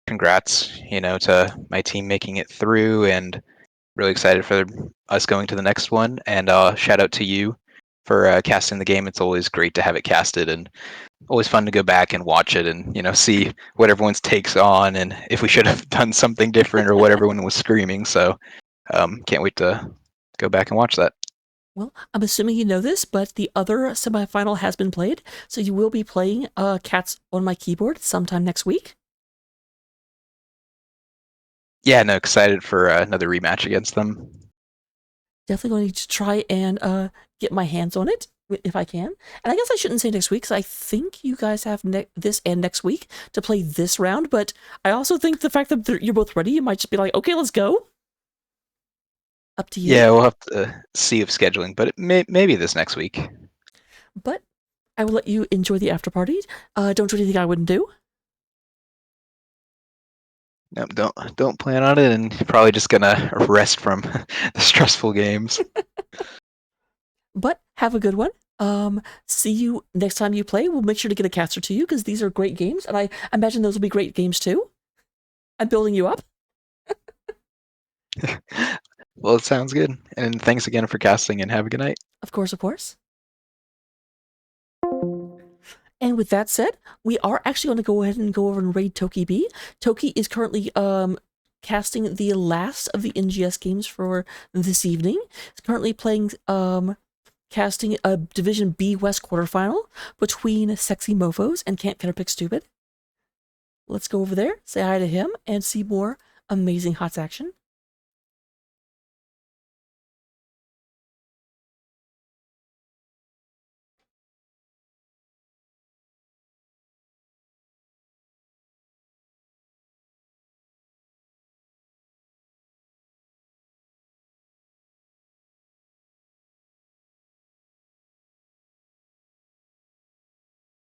congrats, to my team making it through, and really excited for us going to the next one. And shout out to you for casting the game. It's always great to have it casted, and always fun to go back and watch it and see what everyone's takes on, and if we should have done something different or what everyone was screaming. So can't wait to go back and watch that. Well, I'm assuming you know this, but the other semifinal has been played, so you will be playing Cats on My Keyboard sometime next week. Yeah, no, excited for another rematch against them. Definitely going to try and get my hands on it if I can. And I guess I shouldn't say next week, because I think you guys have this and next week to play this round, but I also think the fact that you're both ready, you might just be like, okay, let's go. Up to you. Yeah, we'll have to see if scheduling, but maybe this next week. But I will let you enjoy the after party. Don't do anything I wouldn't do. No, don't plan on it, and you're probably just gonna rest from the stressful games. But have a good one. See you next time you play. We'll make sure to get a caster to you, because these are great games, and I imagine those will be great games too. I'm building you up. Well, it sounds good. And thanks again for casting, and have a good night. Of course, of course. And with that said, we are actually going to go ahead and go over and raid Toki B. Toki is currently casting the last of the NGS games for this evening. He's currently playing casting a Division B West quarterfinal between Sexy Mofos and Can't Get Her Pick Stupid. Let's go over there, say hi to him, and see more amazing HOTS action.